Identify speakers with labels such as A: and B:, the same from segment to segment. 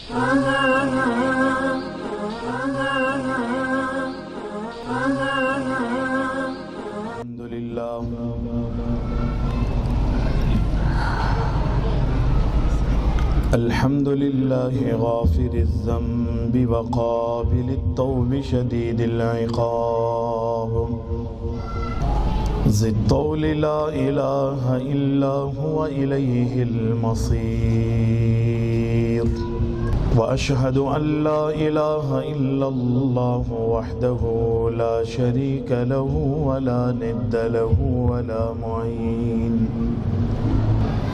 A: الحمد لله غافر الذنب وقابل التوب شديد العقاب ذي الطول لا إله إلا هو إليه المصير وأشهد أن لا إله إلا الله وحده لا شريك له ولا ند له ولا معين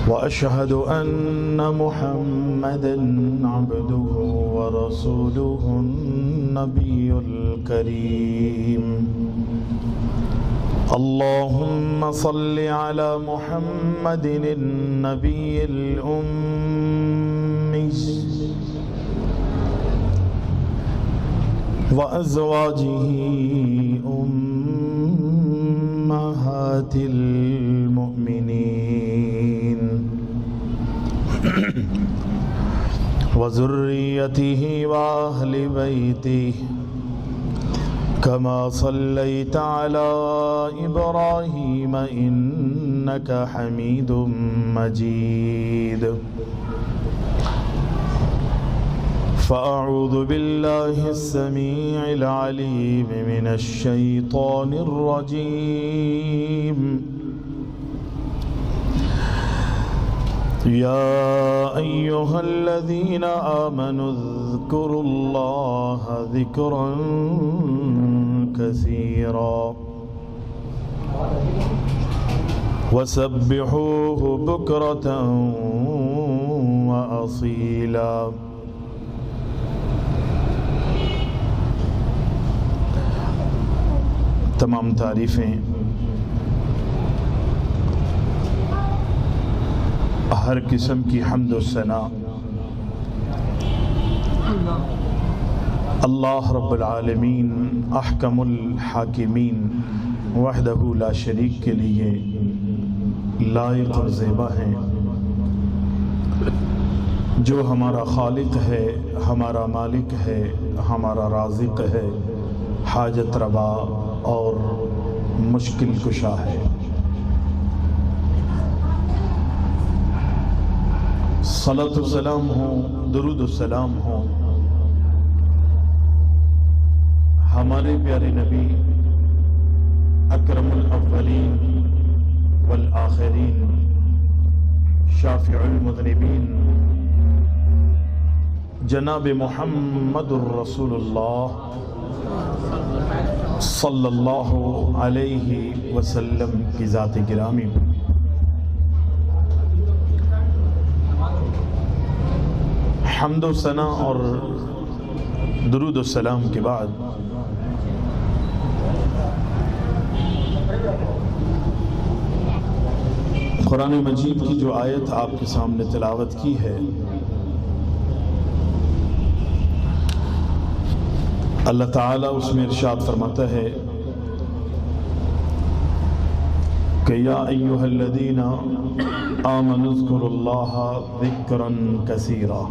A: وأشهد أن محمدًا عبده ورسوله النبي الكريم اللهم صل على محمد النبي الأمي وأزواجه أمهات المؤمنين وذريته وأهل بيته كما صليت على إبراهيم إنك حميد مجيد فأعوذ بالله السميع العليم من الشيطان الرجيم يا أيها الذين آمنوا اذكروا الله ذكرا كثيرا وسبحوه بكرة وأصيلا تمام تعریفیں ہر قسم کی حمد و ثنا اللہ رب العالمین احکم الحاکمین وحدہ لا شریک کے لیے لائق اور زیبا ہیں، جو ہمارا خالق ہے، ہمارا مالک ہے، ہمارا رازق ہے، حاجت روا اور مشکل کشا ہے۔ صلاۃ السلام ہو، درود السلام ہو ہمارے پیارے نبی اکرم الاولین والآخرین شافع المذنبین جناب محمد الرسول اللہ صلی اللہ علیہ وسلم کی ذات گرامی پر حمد و ثنا اور درود و سلام کے بعد قرآن مجید کی جو آیت آپ کے سامنے تلاوت کی ہے، اللہ تعالیٰ اس میں ارشاد فرماتا ہے کہ یا ایہا الذین آمنوا اذکروا اللہ ذکرا کثیرا،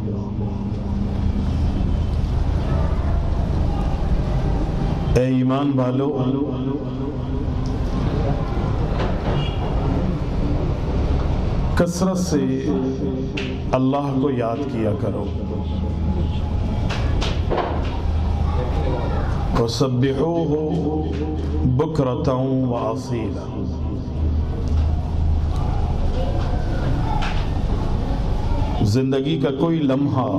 A: اے ایمان والو کثرت سے اللہ کو یاد کیا کرو، وَسَبِّحُوهُ بُكْرَةً وَأَصِيلًا، زندگی کا کوئی لمحہ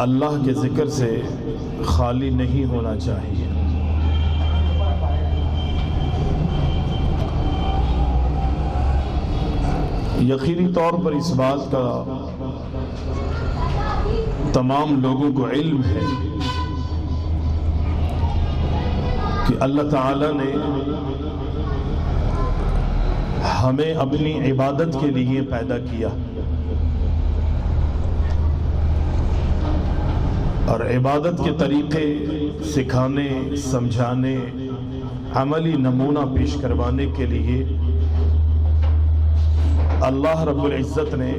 A: اللہ کے ذکر سے خالی نہیں ہونا چاہیے۔ یقینی طور پر اس بات کا تمام لوگوں کو علم ہے کہ اللہ تعالیٰ نے ہمیں اپنی عبادت کے لیے پیدا کیا، اور عبادت کے طریقے سکھانے، سمجھانے، عملی نمونہ پیش کروانے کے لیے اللہ رب العزت نے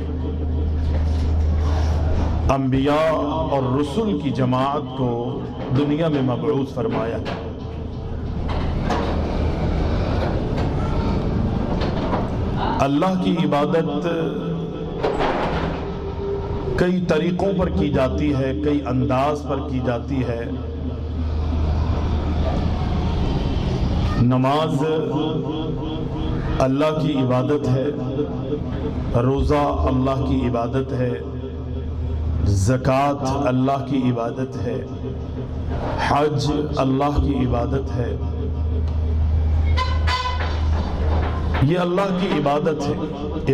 A: انبیاء اور رسول کی جماعت کو دنیا میں مبعوث فرمایا ہے۔ اللہ کی عبادت کئی طریقوں پر کی جاتی ہے، کئی انداز پر کی جاتی ہے۔ نماز اللہ کی عبادت ہے، روزہ اللہ کی عبادت ہے، زکوٰۃ اللہ کی عبادت ہے، حج اللہ کی عبادت ہے۔ یہ اللہ کی عبادت ہے،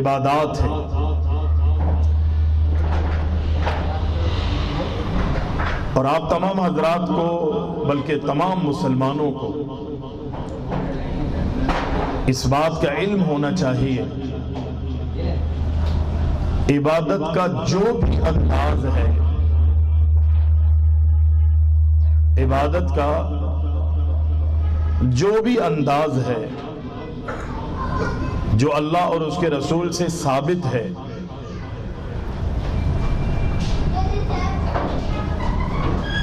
A: عبادات ہے۔ اور آپ تمام حضرات کو، بلکہ تمام مسلمانوں کو اس بات کا علم ہونا چاہیے، عبادت کا جو بھی انداز ہے، عبادت کا جو بھی انداز ہے جو اللہ اور اس کے رسول سے ثابت ہے،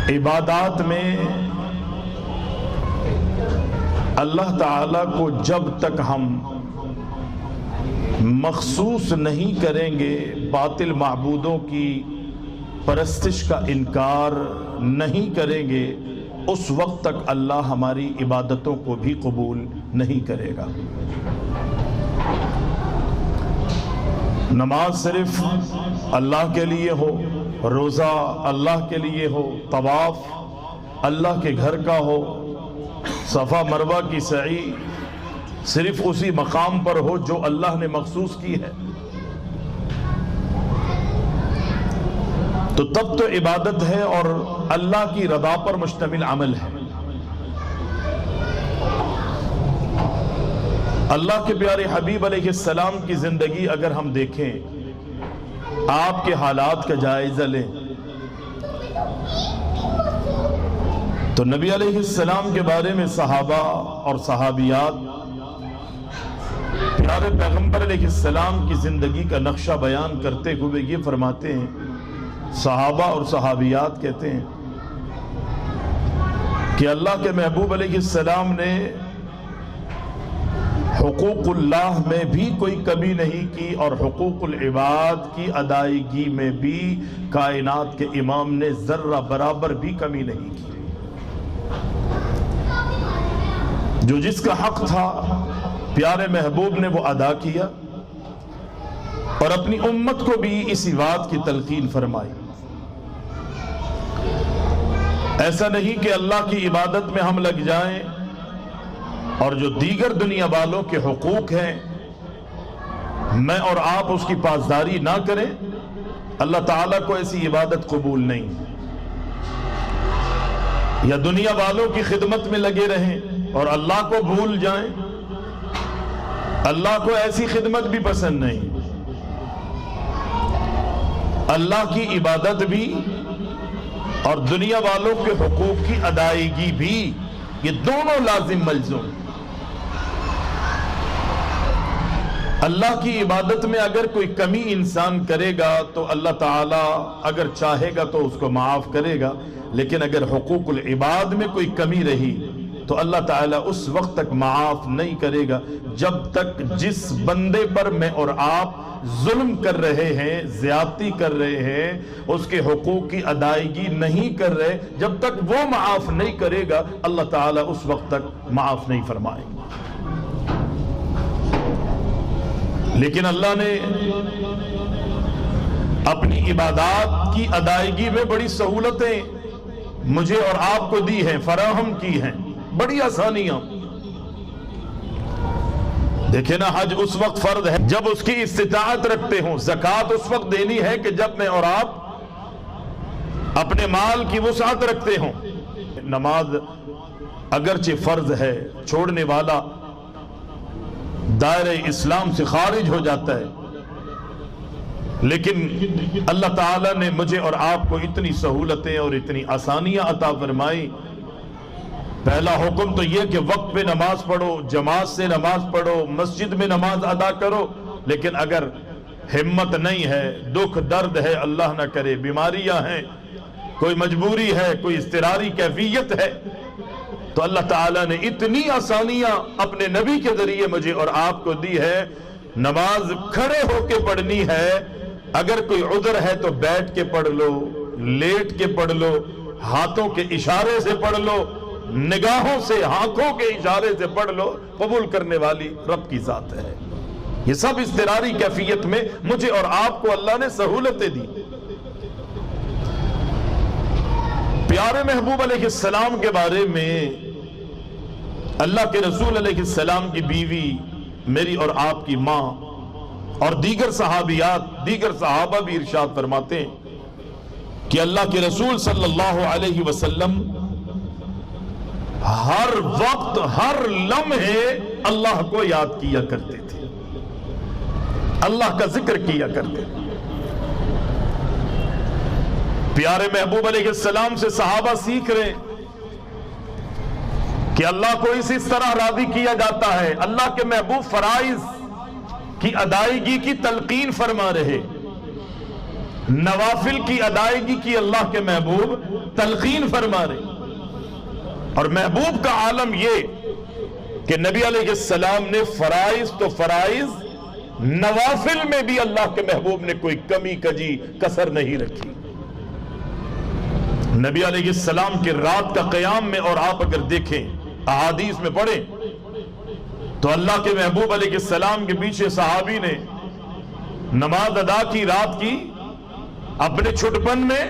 A: عبادات میں اللہ تعالیٰ کو جب تک ہم مخصوص نہیں کریں گے، باطل معبودوں کی پرستش کا انکار نہیں کریں گے، اس وقت تک اللہ ہماری عبادتوں کو بھی قبول نہیں کرے گا۔ نماز صرف اللہ کے لیے ہو، روزہ اللہ کے لیے ہو، طواف اللہ کے گھر کا ہو، صفا مروہ کی سعی صرف اسی مقام پر ہو جو اللہ نے مخصوص کی ہے، تو تب تو عبادت ہے اور اللہ کی رضا پر مشتمل عمل ہے۔ اللہ کے پیارے حبیب علیہ السلام کی زندگی اگر ہم دیکھیں، آپ کے حالات کا جائزہ لیں، تو نبی علیہ السلام کے بارے میں صحابہ اور صحابیات پیارے پیغمبر علیہ السلام کی زندگی کا نقشہ بیان کرتے ہوئے یہ فرماتے ہیں، صحابہ اور صحابیات کہتے ہیں کہ اللہ کے محبوب علیہ السلام نے حقوق اللہ میں بھی کوئی کمی نہیں کی، اور حقوق العباد کی ادائیگی میں بھی کائنات کے امام نے ذرہ برابر بھی کمی نہیں کی۔ جو جس کا حق تھا پیارے محبوب نے وہ ادا کیا، اور اپنی امت کو بھی اسی بات کی تلقین فرمائی۔ ایسا نہیں کہ اللہ کی عبادت میں ہم لگ جائیں اور جو دیگر دنیا والوں کے حقوق ہیں میں اور آپ اس کی پاسداری نہ کریں، اللہ تعالیٰ کو ایسی عبادت قبول نہیں۔ یا دنیا والوں کی خدمت میں لگے رہیں اور اللہ کو بھول جائیں، اللہ کو ایسی خدمت بھی پسند نہیں۔ اللہ کی عبادت بھی اور دنیا والوں کے حقوق کی ادائیگی بھی، یہ دونوں لازم ملزوم۔ اللہ کی عبادت میں اگر کوئی کمی انسان کرے گا تو اللہ تعالیٰ اگر چاہے گا تو اس کو معاف کرے گا، لیکن اگر حقوق العباد میں کوئی کمی رہی تو اللہ تعالیٰ اس وقت تک معاف نہیں کرے گا جب تک جس بندے پر میں اور آپ ظلم کر رہے ہیں، زیادتی کر رہے ہیں، اس کے حقوق کی ادائیگی نہیں کر رہے، جب تک وہ معاف نہیں کرے گا اللہ تعالیٰ اس وقت تک معاف نہیں فرمائے گا۔ لیکن اللہ نے اپنی عبادات کی ادائیگی میں بڑی سہولتیں مجھے اور آپ کو دی ہیں، فراہم کی ہیں، بڑی آسانیاں۔ دیکھیں نا، حج اس وقت فرض ہے جب اس کی استطاعت رکھتے ہوں، زکوٰۃ اس وقت دینی ہے کہ جب میں اور آپ اپنے مال کی وسعت رکھتے ہوں۔ نماز اگرچہ فرض ہے، چھوڑنے والا دائرہ اسلام سے خارج ہو جاتا ہے، لیکن اللہ تعالیٰ نے مجھے اور آپ کو اتنی سہولتیں اور اتنی آسانیاں عطا فرمائی۔ پہلا حکم تو یہ کہ وقت پہ نماز پڑھو، جماعت سے نماز پڑھو، مسجد میں نماز ادا کرو، لیکن اگر ہمت نہیں ہے، دکھ درد ہے، اللہ نہ کرے بیماریاں ہیں، کوئی مجبوری ہے، کوئی اضطراری کیفیت ہے، تو اللہ تعالیٰ نے اتنی آسانیاں اپنے نبی کے ذریعے مجھے اور آپ کو دی ہے۔ نماز کھڑے ہو کے پڑھنی ہے، اگر کوئی عذر ہے تو بیٹھ کے پڑھ لو، لیٹ کے پڑھ لو، ہاتھوں کے اشارے سے پڑھ لو، نگاہوں سے، آنکھوں کے اشارے سے پڑھ لو، قبول کرنے والی رب کی ذات ہے۔ یہ سب اضطراری کیفیت میں مجھے اور آپ کو اللہ نے سہولتیں دی۔ پیارے محبوب علیہ السلام کے بارے میں اللہ کے رسول علیہ السلام کی بیوی، میری اور آپ کی ماں اور دیگر صحابیات، دیگر صحابہ بھی ارشاد فرماتے ہیں کہ اللہ کے رسول صلی اللہ علیہ وسلم ہر وقت، ہر لمحے اللہ کو یاد کیا کرتے تھے، اللہ کا ذکر کیا کرتے تھے۔ پیارے محبوب علیہ السلام سے صحابہ سیکھ رہے ہیں کہ اللہ کو اس طرح راضی کیا جاتا ہے۔ اللہ کے محبوب فرائض کی ادائیگی کی تلقین فرما رہے، نوافل کی ادائیگی کی اللہ کے محبوب تلقین فرما رہے، اور محبوب کا عالم یہ کہ نبی علیہ السلام نے فرائض تو فرائض، نوافل میں بھی اللہ کے محبوب نے کوئی کمی کجی کسر نہیں رکھی۔ نبی علیہ السلام کے رات کا قیام میں، اور آپ اگر دیکھیں احادیث میں پڑھیں تو اللہ کے محبوب علیہ السلام کے پیچھے صحابی نے نماز ادا کی رات کی اپنے چھٹپن میں۔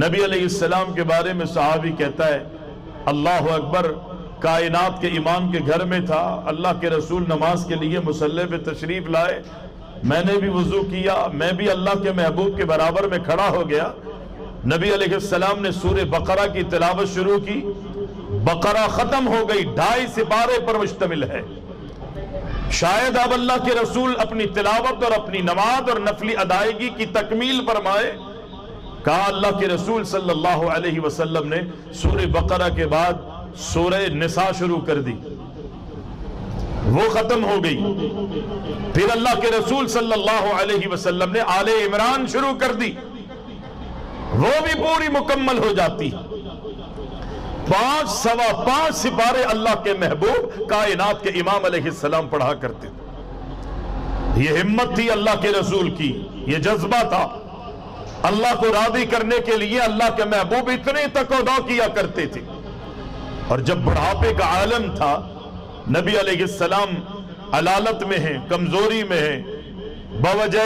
A: نبی علیہ السلام کے بارے میں صحابی کہتا ہے اللہ اکبر، کائنات کے امام کے گھر میں تھا، اللہ کے رسول نماز کے لیے مصلی پہ تشریف لائے، میں نے بھی وضو کیا، میں بھی اللہ کے محبوب کے برابر میں کھڑا ہو گیا۔ نبی علیہ السلام نے سورہ بقرہ کی تلاوت شروع کی، بقرہ ختم ہو گئی، 2.5 سپارے پر مشتمل ہے۔ شاید اب اللہ کے رسول اپنی تلاوت اور اپنی نماز اور نفلی ادائیگی کی تکمیل فرمائے۔ کہا اللہ کے رسول صلی اللہ علیہ وسلم نے سورہ بقرہ کے بعد سورہ نساء شروع کر دی، وہ ختم ہو گئی۔ پھر اللہ کے رسول صلی اللہ علیہ وسلم نے آل عمران شروع کر دی، وہ بھی پوری مکمل ہو جاتی۔ 5 سوا 5 سپارے اللہ کے محبوب کائنات کے امام علیہ السلام پڑھا کرتے تھے۔ یہ ہمت تھی اللہ کے رسول کی، یہ جذبہ تھا۔ اللہ کو راضی کرنے کے لیے اللہ کے محبوب اتنے تک ادا کیا کرتے تھے۔ اور جب بڑھاپے کا عالم تھا، نبی علیہ السلام علالت میں ہیں، کمزوری میں ہیں، بوجہ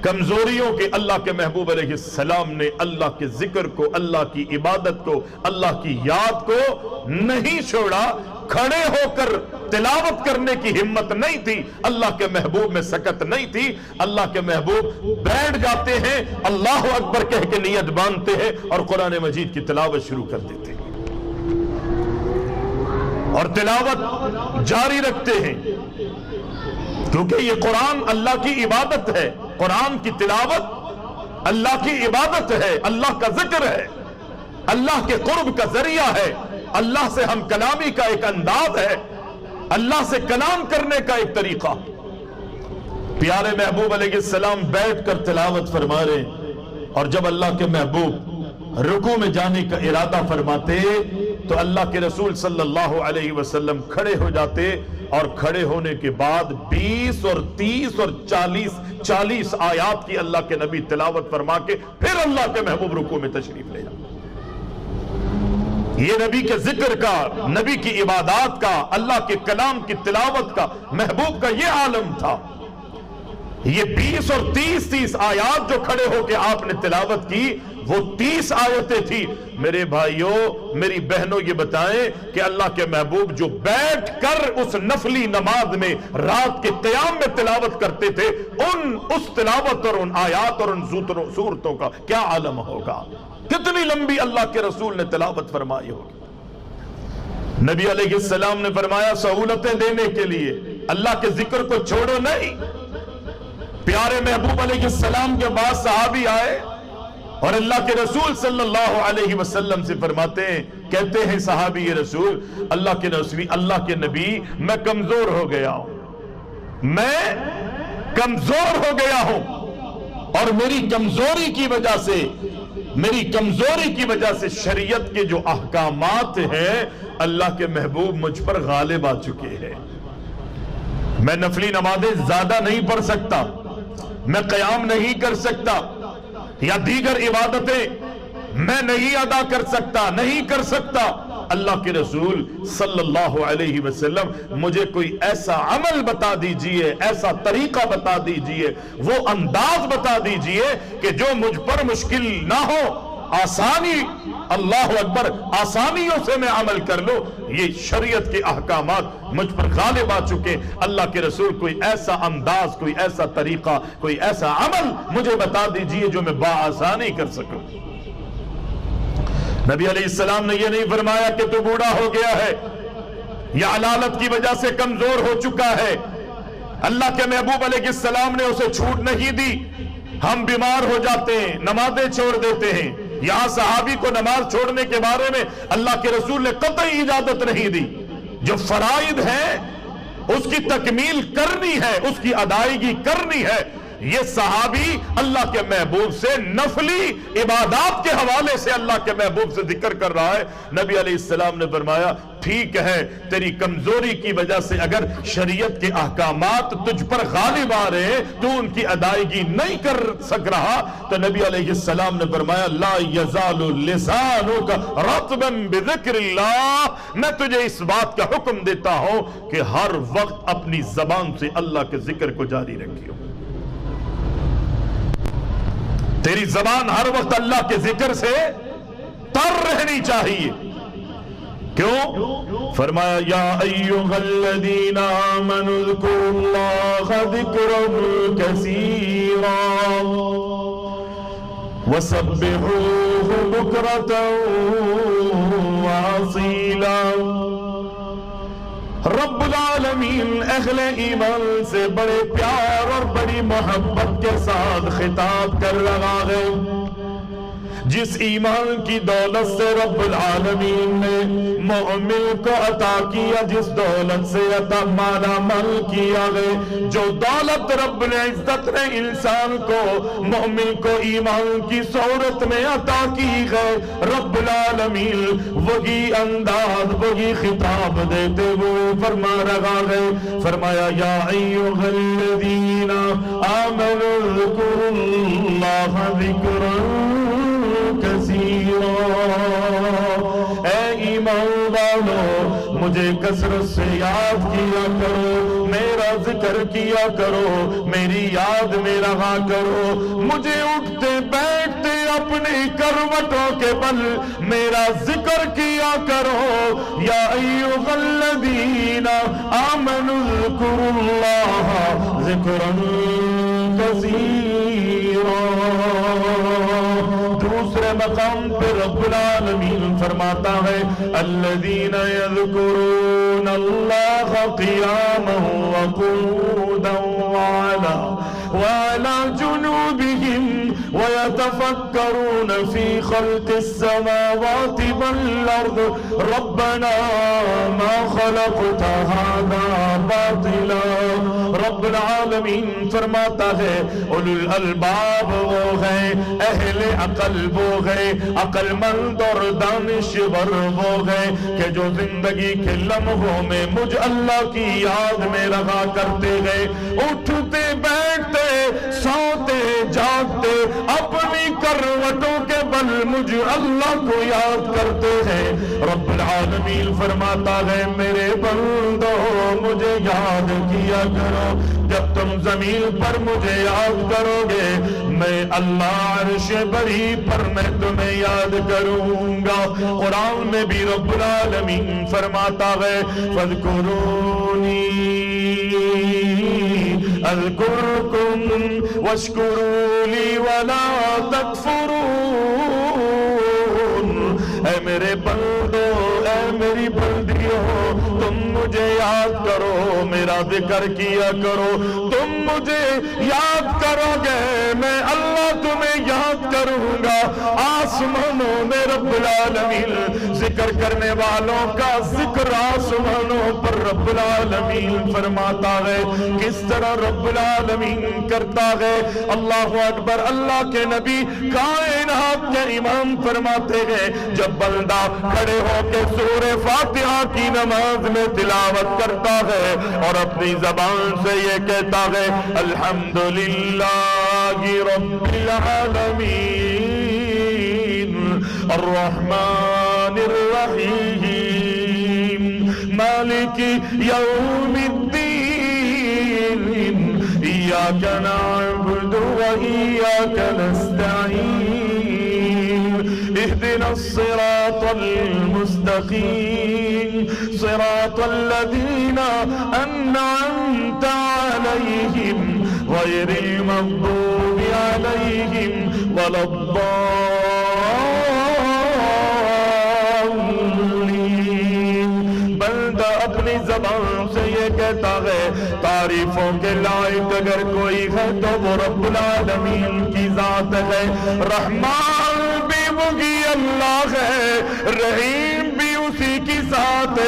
A: کمزوریوں کے اللہ کے محبوب علیہ السلام نے اللہ کے ذکر کو، اللہ کی عبادت کو، اللہ کی یاد کو نہیں چھوڑا۔ کھڑے ہو کر تلاوت کرنے کی ہمت نہیں تھی، اللہ کے محبوب میں سکت نہیں تھی۔ اللہ کے محبوب بیٹھ جاتے ہیں، اللہ اکبر کہہ کے نیت باندھتے ہیں اور قرآن مجید کی تلاوت شروع کر دیتے ہیں، اور تلاوت جاری رکھتے ہیں، کیونکہ یہ قرآن اللہ کی عبادت ہے۔ قرآن کی تلاوت اللہ کی عبادت ہے، اللہ کا ذکر ہے، اللہ کے قرب کا ذریعہ ہے، اللہ سے ہم کلامی کا ایک انداز ہے، اللہ سے کلام کرنے کا ایک طریقہ۔ پیارے محبوب علیہ السلام بیٹھ کر تلاوت فرما رہے، اور جب اللہ کے محبوب رکوع میں جانے کا ارادہ فرماتے تو اللہ کے رسول صلی اللہ علیہ وسلم کھڑے ہو جاتے، اور کھڑے ہونے کے بعد 20 اور 30 اور 40 آیات کی اللہ کے نبی تلاوت فرما کے پھر اللہ کے محبوب رکوع میں تشریف لے جاتے۔ یہ نبی کے ذکر کا، نبی کی عبادات کا، اللہ کے کلام کی تلاوت کا، محبوب کا یہ عالم تھا۔ یہ 20 اور 30 آیات جو کھڑے ہو کے آپ نے تلاوت کی، وہ 30 آیتیں تھی۔ میرے بھائیوں، میری بہنوں، یہ بتائیں کہ اللہ کے محبوب جو بیٹھ کر اس نفلی نماز میں رات کے قیام میں تلاوت کرتے تھے، اس تلاوت اور ان آیات اور ان صورتوں کا کیا عالم ہوگا، کتنی لمبی اللہ کے رسول نے تلاوت فرمائی ہوگی۔ نبی علیہ السلام نے فرمایا سہولتیں دینے کے لیے اللہ کے ذکر کو چھوڑو نہیں۔ پیارے محبوب علیہ السلام کے بعد صحابی آئے اور اللہ کے رسول صلی اللہ علیہ وسلم سے فرماتے ہیں، کہتے ہیں صحابی رسول، اللہ کے نبی میں کمزور ہو گیا ہوں، میں کمزور ہو گیا ہوں اور میری کمزوری کی وجہ سے شریعت کے جو احکامات ہیں اللہ کے محبوب مجھ پر غالب آ چکے ہیں. میں نفلی نمازیں زیادہ نہیں پڑھ سکتا، میں قیام نہیں کر سکتا، یا دیگر عبادتیں میں نہیں ادا کر سکتا. اللہ کے رسول صلی اللہ علیہ وسلم مجھے کوئی ایسا عمل بتا دیجئے، ایسا طریقہ بتا دیجئے، وہ انداز بتا دیجئے کہ جو مجھ پر مشکل نہ ہو، آسانی، اللہ اکبر، آسانیوں سے میں عمل کر لوں. یہ شریعت کے احکامات مجھ پر غالب آ چکے. اللہ کے رسول کوئی ایسا انداز، کوئی ایسا طریقہ، کوئی ایسا عمل مجھے بتا دیجئے جو میں بآسانی کر سکوں. نبی علیہ السلام نے یہ نہیں فرمایا کہ تو بوڑھا ہو گیا ہے یا علالت کی وجہ سے کمزور ہو چکا ہے. اللہ کے محبوب علیہ السلام نے اسے چھوٹ نہیں دی. ہم بیمار ہو جاتے ہیں، نمازیں چھوڑ دیتے ہیں. یہاں صحابی کو نماز چھوڑنے کے بارے میں اللہ کے رسول نے قطعی اجازت نہیں دی. جو فرائض ہیں اس کی تکمیل کرنی ہے، اس کی ادائیگی کرنی ہے. یہ صحابی اللہ کے محبوب سے نفلی عبادات کے حوالے سے اللہ کے محبوب سے ذکر کر رہا ہے. نبی علیہ السلام نے فرمایا ٹھیک ہے، تیری کمزوری کی وجہ سے اگر شریعت کے احکامات تجھ پر غالب آ رہے تو ان کی ادائیگی نہیں کر سک رہا، تو نبی علیہ السلام نے فرمایا لا یزال لسانک رطبا بذکر اللہ. میں تجھے اس بات کا حکم دیتا ہوں کہ ہر وقت اپنی زبان سے اللہ کے ذکر کو جاری رکھیو. تیری زبان ہر وقت اللہ کے ذکر سے تر رہنی چاہیے. کیوں؟ فرمایا یا ایھا الذین آمنوا اذکروا اللہ ذکرا کثیرا وسبحوہ بکرۃ واصیلا. رب العالمین اہل ایمان سے بڑے پیار اور بڑی محبت کے ساتھ خطاب کر رہا ہے. جس ایمان کی دولت سے رب العالمین نے مومن کو عطا کیا، جس دولت سے عطا مالا مال کیا ہے، جو دولت رب العزت نے انسان کو، مومن کو ایمان کی صورت میں عطا کی ہے، رب العالمین وہی انداز، وہی خطاب دیتے ہوئے فرما رہا ہے. فرمایا یا ایھا الذین آمنوا اذکروا اللہ ذکرا کثیرا. اے ایمان والو مجھے کثرت سے یاد کیا کرو، میرا ذکر کیا کرو، میری یاد میں رہا کرو. مجھے اٹھتے بیٹھتے اپنی کروٹوں کے بل میرا ذکر کیا کرو. یا ایھا الذین آمنوا اذکروا اللہ ذکرا کثیرا. دوسرے مقام پہ رب العالمین فرماتا ہے الذین یذکرون اللہ قیاما وقعودا وعلی جنوبہم ویتفکرون فی خلق السماوات والارض ربنا ما خلقت هذا باطلا. رب العالمین فرماتا ہے اولو الالباب وہ ہیں، اہل عقل وہ ہیں، عقل مند اور دانشور وہ ہیں کہ جو زندگی کے لمحوں میں مجھ اللہ کی یاد میں رہا کرتے گئے، اٹھتے بیٹھتے سوتے جاگتے اپنی کروٹوں کے بل مجھ اللہ کو یاد کرتے ہیں. رب العالمین فرماتا ہے میرے بندو مجھے یاد کیا کرو. جب تم زمین پر مجھے یاد کرو گے میں اللہ عرش بری پر میں تمہیں یاد کروں گا. قرآن میں بھی رب العالمین فرماتا ہے فاذکرونی اذکرکم واشکروا لی ولا تکفرون. اے میرے بندو، اے میری بندیوں، تم مجھے یاد کرو، میرا ذکر کیا کرو. تم مجھے یاد کرو گے میں اللہ تمہیں یاد کروں کروں گا۔ آسمانوں میں رب العالمین ذکر کرنے والوں کا ذکر آسمانوں پر رب العالمین فرماتا ہے۔ کس طرح رب العالمین کرتا ہے؟ اللہ اکبر۔ اللہ کے نبی کائنات کے امام فرماتے ہیں جب بندہ کھڑے ہو کے سورہ فاتحہ کی نماز میں تلاوت کرتا ہے اور اپنی زبان سے یہ کہتا ہے الحمدللہ رب العالمین الرحمن الرحیم مالک یوم الدین ایاک نعبد و ایاک نستعین اهدنا الصراط المستقیم صراط الذین انعمت علیہم غیر المغضوب علیہم ولا الضالین۔ بندہ اپنی زبان سے یہ کہتا ہے تعریفوں کے لائق اگر کوئی ہے تو وہ رب العالمین کی ذات ہے۔ رحمان بھی وہی اللہ ہے، رحیم بھی اسی کی ذات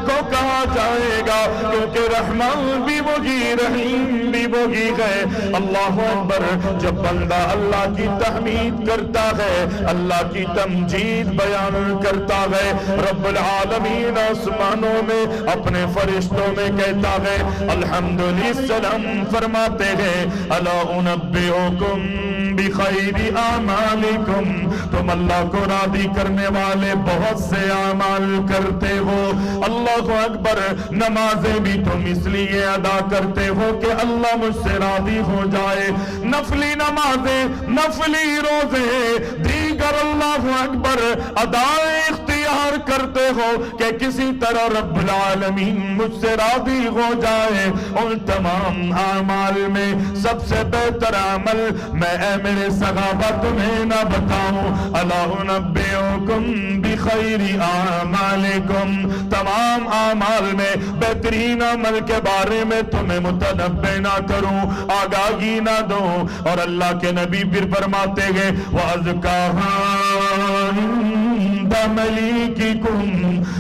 A: کو کہا جائے گا کیونکہ رحمان بھی وہی رحیم بھی وہی ہے۔ اللہ اکبر۔ جب بندہ اللہ کی تحمید کرتا ہے اللہ کی تمجید بیان کرتا ہے رب العالمین آسمانوں میں اپنے فرشتوں میں کہتا ہے الحمدللہ فرماتے ہیں الا انبئکم بخیر اعمالکم، تم اللہ کو راضی کرنے والے بہت سے اعمال کرتے ہو۔ اللہ اکبر۔ نمازیں بھی تم اس لیے ادا کرتے ہو کہ اللہ مجھ سے راضی ہو جائے، نفلی نمازیں نفلی روزے دیگر اللہ اکبر ادائے اختیار کرتے ہو کہ کسی طرح رب العالمین مجھ سے راضی ہو جائے۔ ان تمام اعمال میں سب سے بہتر عمل میں اے میرے صحابہ تمہیں نہ بتاؤں؟ الا انبئکم بخیر اعمالکم، تمام اعمال میں بہترین عمل کے بارے میں تمہیں متنبہ نہ کروں، آگاہی نہ دوں؟ اور اللہ کے نبی پھر فرماتے ہیں وَأَزْكَاهَا عِندَ مَلِيكِكُمْ،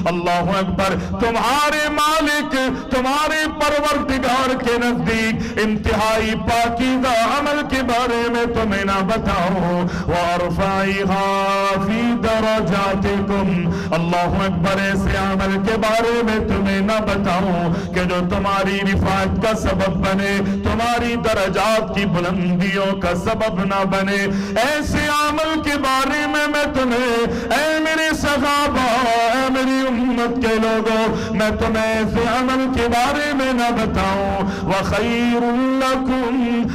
A: اللہ اکبر، تمہارے مالک تمہارے پروردگار کے نزدیک انتہائی پاکیزہ عمل کے بارے میں تمہیں نہ بتاؤں؟ وَأَرْفَعِهَا فِي دَرَجَاتِكُمْ، اللہ اکبر، ایسے عمل کے بارے میں تمہیں نہ بتاؤں کہ جو تمہاری رفعت کا سبب بنے، تمہاری درجات کی بلندیوں کا سبب نہ بنے؟ ایسے عمل کے بارے میں تمہیں اے میرے صحابہ اے میری امت کے لوگوں میں تمہیں ایسے عمل کے بارے میں نہ بتاؤں؟ وَخَيْرٌ لَكُمْ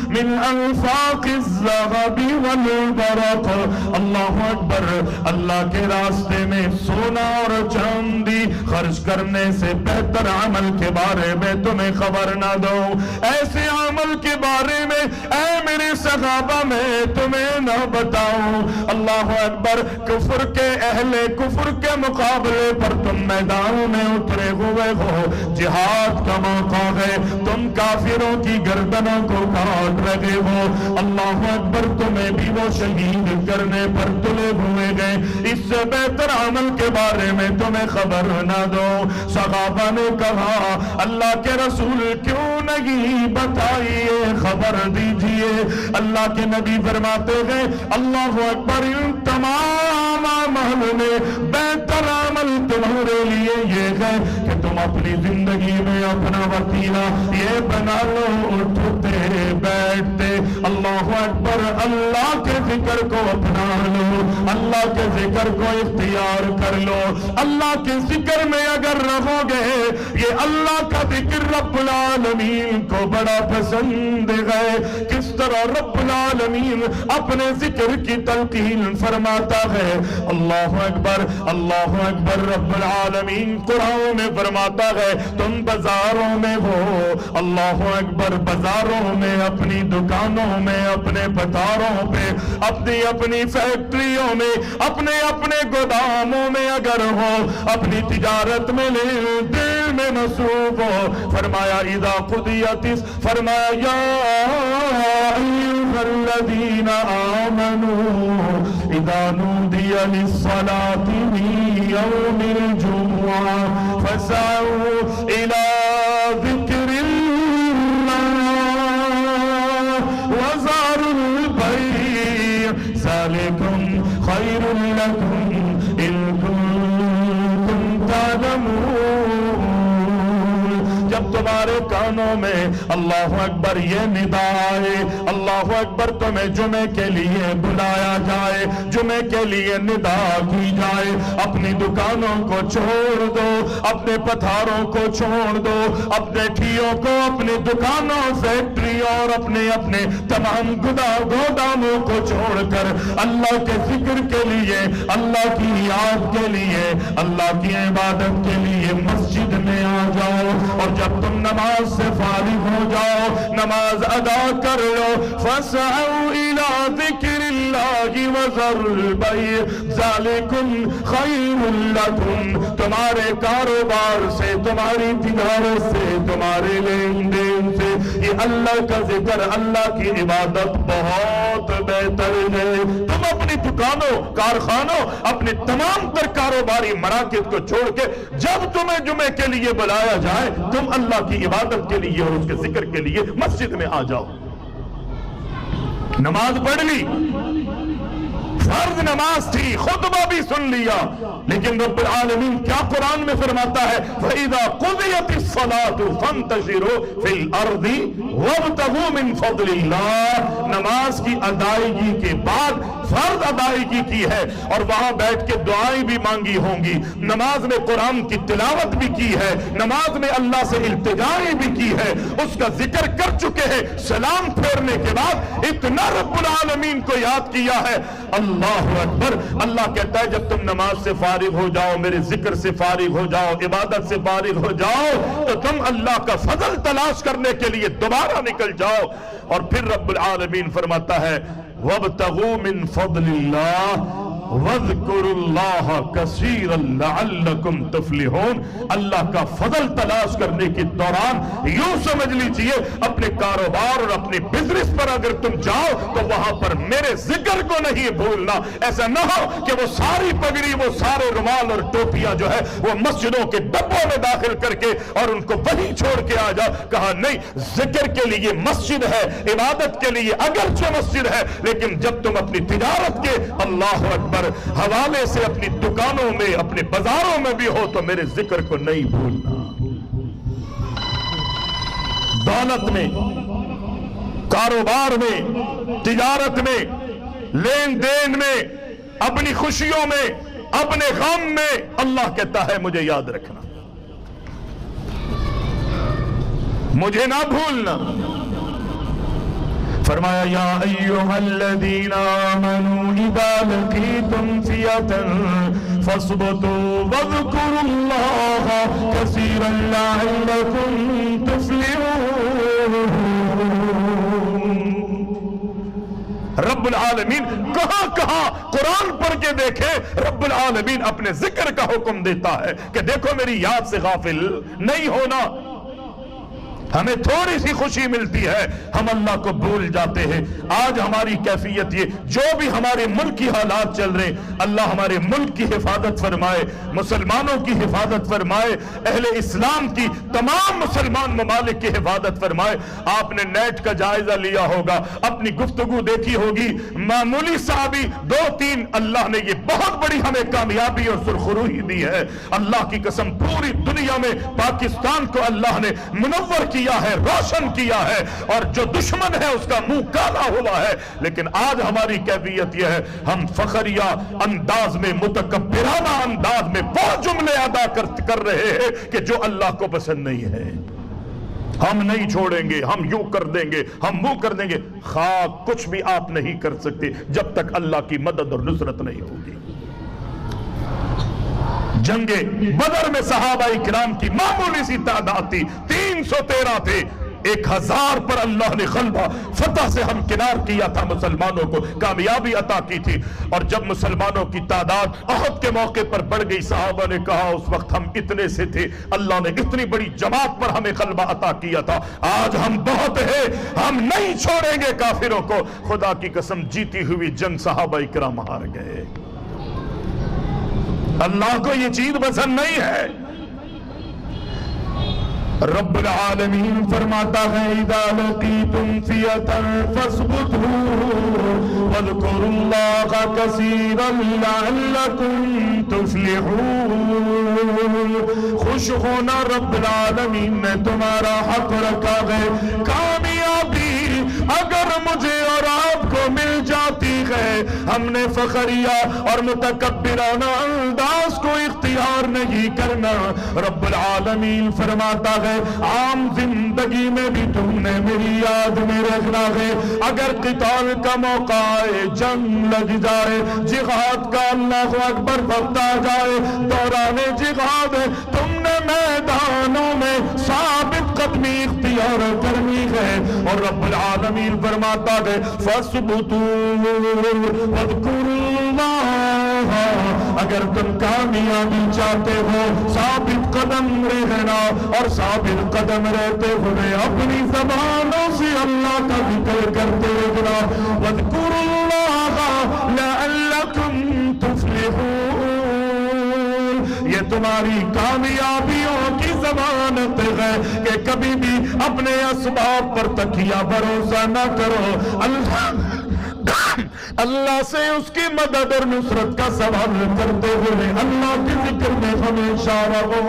A: مِنْ أَنْفَاقِ الذَّهَبِ وَالْبَرَقِ، اللہ اکبر، اللہ کے راستے میں سونا اور چاندی خرچ کرنے سے بہتر عمل کے بارے میں تمہیں خبر نہ دوں؟ ایسے عمل کے بارے میں اے میرے صحابہ میں تمہیں نہ بتاؤں؟ اللہ اکبر۔ کفر کے اہل کفر کے مقابلے پر تم میدان میں اترے ہوئے ہو، جہاد کا موقع ہے، تم کافروں کی گردنوں کو کاٹ رہے ہو، اللہ اکبر، تمہیں بھی وہ شہید کرنے پر تلے ہوئے گئے، اس سے بہتر عمل کے بارے میں تمہیں خبر نہ دو؟ صحابہ نے کہا اللہ کے رسول کیوں نہیں بتائیے، خبر دیجئے؟ اللہ کے نبی فرماتے ہیں اللہ اکبر، ان تمام عمل میں بہتر عمل تمہارے لیے یہ ہے کہ تم اپنی زندگی میں اپنا وسیلہ یہ بنا لو اٹھتے بیٹھتے اللہ اکبر اللہ کے ذکر کو اپنا لو، اللہ کے ذکر کو اختیار کر لو۔ اللہ کے ذکر میں اگر رہو گے یہ اللہ کا ذکر رب العالمین کو بڑا پسند ہے۔ کس طرح رب العالمین اپنے ذکر کی تلقین فرماتا ہے؟ اللہ اکبر اللہ اکبر۔ رب العالمین قرآن میں فرماتا ہے تم بازاروں میں ہو، اللہ اکبر، بازاروں میں، اپنی دکانوں میں، اپنے پتاروں پہ، اپنی فیکٹریوں میں، اپنے گوداموں میں اگر ہو، اپنی تجارت میں لین دین میں مصروف ہو، فرمایا اذا قضیت، فرمایا یا الذین آمنوا اذا نودی للصلاة من یوم الجمعہ فسعوا الى ذکر ذالکم خیر لکم ان کنتم تعلمون۔ جب تمہارے کانوں میں اللہ اکبر یہ ندا آئے، اللہ اکبر تمہیں جمعے کے لیے بلایا جائے، جمعے کے لیے ندا کی جائے، اپنی دکانوں کو چھوڑ دو، اپنے پتھاروں کو چھوڑ دو، اپنے ٹھیوں کو، اپنی دکانوں، فیکٹریوں اور اپنے اپنے تمام گوداموں کو چھوڑ کر اللہ کے ذکر کے لیے، اللہ کی یاد کے لیے، اللہ کی عبادت کے لیے مسجد میں آ جاؤ۔ اور جب تم نماز سے فارغ ہو جاؤ، نماز ادا کر لو، فَاسْعَوْا إِلَىٰ ذِكْرِ اللَّهِ وَذَرُوا الْبَيْعَ ذَلِكُمْ خَيْرٌ لَكُمْ۔ تمہارے کاروبار سے، تمہاری تجارت سے، تمہارے لین دین سے یہ اللہ کا ذکر، اللہ کی عبادت بہت بہتر ہے۔ تم اپنی دکانوں، کارخانوں، اپنے تمام تر کاروباری مراکز کو چھوڑ کے جب تمہیں جمعے کے لیے بلایا جائے، تم اللہ کی عبادت کے لیے اور اس کے ذکر کے لیے مسجد میں آ جاؤ۔ نماز پڑھ لی، فرض نماز تھی، خطبہ بھی سن لیا، لیکن رب العالمین کیا قرآن میں فرماتا ہے؟ وَإِذَا قُضِيَتِ الصَّلَاةُ فَانْتَشِرُوا فِي الْأَرْضِ وَابْتَغُوا مِنْ فَضْلِ اللَّهِ۔ نماز کی ادائیگی کے بعد فرض ادائیگی کی ہے اور وہاں بیٹھ کے دعائیں بھی مانگی ہوں گی، نماز میں قرآن کی تلاوت بھی کی ہے، نماز میں اللہ سے التجائیں بھی کی ہے، اس کا ذکر کر چکے ہیں۔ سلام پھیرنے کے بعد اتنا رب العالمین کو یاد کیا ہے۔ اللہ اکبر۔ اللہ کہتا ہے جب تم نماز سے فارغ ہو جاؤ، میرے ذکر سے فارغ ہو جاؤ، عبادت سے فارغ ہو جاؤ، تو تم اللہ کا فضل تلاش کرنے کے لیے دوبارہ نکل جاؤ۔ اور پھر رب العالمین فرماتا ہے وَابْتَغُوا مِن فَضْلِ اللَّهِ وَاذْكُرُوا اللَّهَ كَثِيرًا لَعَلَّكُمْ تُفْلِحُونَ۔ اللہ کا فضل تلاش کرنے کے دوران یوں سمجھ لیجئے اپنے کاروبار اور اپنے بزنس پر اگر تم جاؤ تو وہاں پر میرے ذکر کو نہیں بھولنا۔ ایسا نہ ہو کہ وہ ساری پگڑی، وہ سارے رومال اور ٹوپیاں جو ہے وہ مسجدوں کے ڈبوں میں داخل کر کے اور ان کو وہیں چھوڑ کے آ جاؤ۔ کہا نہیں، ذکر کے لیے مسجد ہے، عبادت کے لیے اگرچہ مسجد ہے، لیکن جب تم اپنی تجارت کے اللہ اکبر حوالے سے اپنی دکانوں میں، اپنے بازاروں میں بھی ہو تو میرے ذکر کو نہیں بھولنا۔ دولت میں، کاروبار میں، تجارت میں، لین دین میں، اپنی خوشیوں میں، اپنے غم میں اللہ کہتا ہے مجھے یاد رکھنا، مجھے نہ بھولنا۔ فرمایا یا ایھا الذین آمنوا اذا لقیتم فئة فاثبتوا واذکروا اللہ کثیرا لعلکم تفلحون۔ رب العالمین کہاں کہاں قرآن پڑھ کے دیکھیں رب العالمین اپنے ذکر کا حکم دیتا ہے کہ دیکھو میری یاد سے غافل نہیں ہونا۔ ہمیں تھوڑی سی خوشی ملتی ہے، ہم اللہ کو بھول جاتے ہیں۔ آج ہماری کیفیت یہ، جو بھی ہمارے ملک کی حالات چل رہے، اللہ ہمارے ملک کی حفاظت فرمائے، مسلمانوں کی حفاظت فرمائے، اہل اسلام کی تمام مسلمان ممالک کی حفاظت فرمائے۔ آپ نے نیٹ کا جائزہ لیا ہوگا، اپنی گفتگو دیکھی ہوگی، معمولی صحابی 2-3، اللہ نے یہ بہت بڑی ہمیں کامیابی اور سرخروئی دی ہے۔ اللہ کی قسم پوری دنیا میں پاکستان کو اللہ نے منور کیا ہے، روشن کیا ہے، اور جو دشمن ہے اس کا منہ کالا ہوا ہے۔ لیکن آج ہماری کیفیت یہ ہے، ہم فخریہ انداز میں، متکبرانہ انداز میں وہ جملے ادا کر رہے ہیں کہ جو اللہ کو پسند نہیں ہے۔ ہم نہیں چھوڑیں گے، ہم یوں کر دیں گے، ہم وہ کر دیں گے۔ خاک کچھ بھی آپ نہیں کر سکتے جب تک اللہ کی مدد اور نصرت نہیں ہوگی۔ جنگ بدر میں صحابہ کرام کی معمولی سی تعداد تھی، 313 تھے، 1000 پر اللہ نے غلبہ فتح سے ہمکنار کیا تھا، مسلمانوں کو کامیابی عطا کی تھی. اور جب مسلمانوں کی تعداد احد کے موقع پر بڑھ گئی، صحابہ نے کہا اس وقت ہم اتنے سے تھے، اللہ نے اتنی بڑی جماعت پر ہمیں غلبہ عطا کیا تھا، آج ہم بہت ہیں، ہم نہیں چھوڑیں گے کافروں کو. خدا کی قسم جیتی ہوئی جنگ صحابہ کرام ہار گئے. اللہ کو یہ چیز پسند نہیں ہے. رب العالمین فرماتا ہے اذا لقیتم فئۃ فاثبتوا واذکروا اللہ کثیرا لعلکم تفلحون. خوش ہونا رب العالمین نے تمہارا حق رکھا ہے. کامیابی اگر مجھے اور آپ کو مل جاتی ہے، ہم نے فخریہ اور متکبرانہ انداز کو اختیار نہیں کرنا. رب العالمین فرماتا ہے عام زندگی میں بھی تم نے میری یاد میں رکھنا ہے. اگر قتال کا موقع آئے، جنگ لگ جائے، جہاد کا اللہ اکبر وقت آ جائے، دوران جہاد تم نے میدانوں میں ثابت قدمی اختیار کرنی ہے. اور رب العالمین فرماتا ہے فَاثْبُتُوا وَاذْكُرُوا اللَّهَ. اگر تم کامیابی چاہتے ہو، ثابت قدم رہنا، اور ثابت قدم رہتے ہوئے اپنی زبانوں سے اللہ کا ذکر کرتے رہنا. وَاذْكُرُوا اللَّهَ لَعَلَّكُمْ تُفْلِحُونَ. یہ تمہاری کامیابیوں کی ضمانت ہے کہ کبھی بھی اپنے اسباب پر تکیہ بھروسہ نہ کرو. اللہ سے اس کی مدد اور نصرت کا سوال کرتے ہوئے اللہ کے ذکر میں ہمیشہ رہو.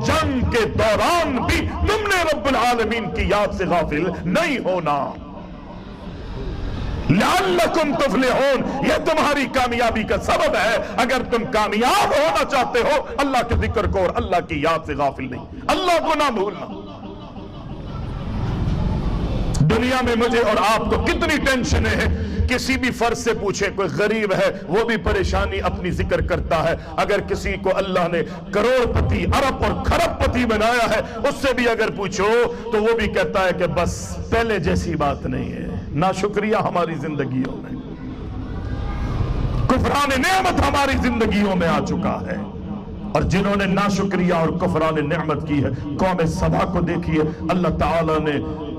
A: جنگ کے دوران بھی تم نے رب العالمین کی یاد سے غافل نہیں ہونا. لعلکم تفلحون، یہ تمہاری کامیابی کا سبب ہے. اگر تم کامیاب ہونا چاہتے ہو، اللہ کے ذکر کو اور اللہ کی یاد سے غافل نہیں، اللہ کو نہ بھولنا. دنیا میں مجھے اور آپ کو کتنی ٹینشنیں ہیں. کسی بھی فرد سے پوچھے، کوئی غریب ہے وہ بھی پریشانی اپنی ذکر کرتا ہے. اگر کسی کو اللہ نے کروڑ پتی، ارب اور کھرب پتی بنایا ہے، اس سے بھی اگر پوچھو تو وہ بھی کہتا ہے کہ بس پہلے جیسی بات نہیں ہے. ناشکریہ ہماری زندگیوں میں، کفران نعمت ہماری زندگیوں میں آ چکا ہے. اور جنہوں نے ناشکریہ اور کفران نعمت کی ہے، قوم سبا کو دیکھیے، اللہ تعالیٰ نے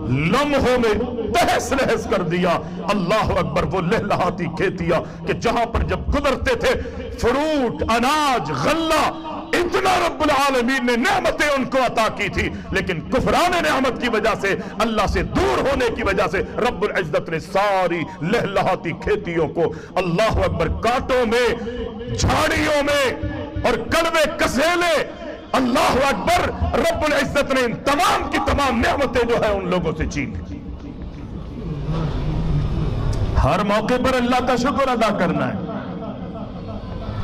A: لمحوں میں تہس نہس کر دیا. اللہ اکبر. وہ لہلہاتی کھیتیاں کہ جہاں پر جب گزرتے تھے فروٹ، اناج، غلہ، اتنا رب العالمین نے نعمتیں ان کو عطا کی تھی، لیکن کفران نعمت کی وجہ سے، اللہ سے دور ہونے کی وجہ سے رب العزت نے ساری لہلہاتی کھیتیوں کو اللہ اکبر کانٹوں میں، جھاڑیوں میں اور کڑوے کسیلے، اللہ اکبر، رب العزت نے ان تمام کی تمام نعمتیں جو ہے ان لوگوں سے چھین لی. ہر موقع پر اللہ کا شکر ادا کرنا ہے،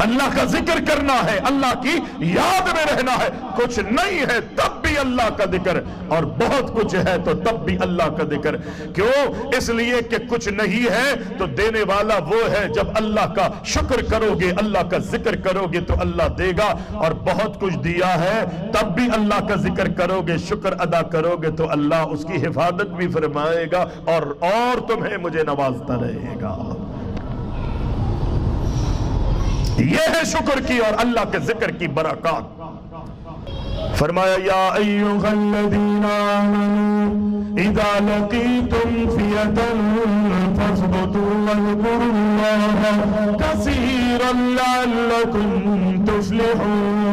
A: اللہ کا ذکر کرنا ہے، اللہ کی یاد میں رہنا ہے. کچھ نہیں ہے تب بھی اللہ کا ذکر، اور بہت کچھ ہے تو تب بھی اللہ کا ذکر. کیوں؟ اس لیے کہ کچھ نہیں ہے تو دینے والا وہ ہے. جب اللہ کا شکر کرو گے، اللہ کا ذکر کرو گے تو اللہ دے گا. اور بہت کچھ دیا ہے تب بھی اللہ کا ذکر کرو گے، شکر ادا کرو گے تو اللہ اس کی حفاظت بھی فرمائے گا اور تمہیں مجھے نوازتا رہے گا. یہ ہے شکر کی اور اللہ کے ذکر کی برکات. فرمایا یا ایھا الذین آمنوا اذا لقیتم فئۃ فاثبتوا واذکروا اللہ کثیرا لعلکم تفلحون.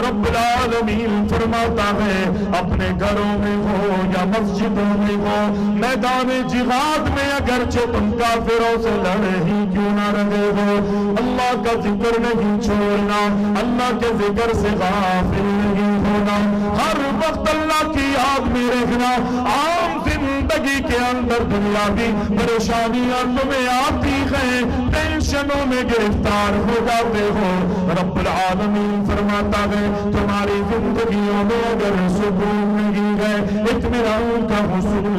A: رب العالمین فرماتا ہے اپنے گھروں میں ہو یا مسجدوں میں ہو، میدان جہاد میں اگرچہ تم کافروں سے لڑے ہی کیوں نہ رہے ہو، اللہ کا ذکر نہیں چھوڑنا، اللہ کے ذکر سے غافل نہیں ہونا. ہر وقت اللہ کی یاد میں رکھنا. عام زندگی کے اندر دنیاوی پریشانیاں تمہیں آتی ہیں، ٹینشنوں میں گرفتار ہو جاتے ہو. رب العالمین فرماتا ہے تمہاری زندگیوں میں اگر سکون نہیں ہے، اطمینان کا حصول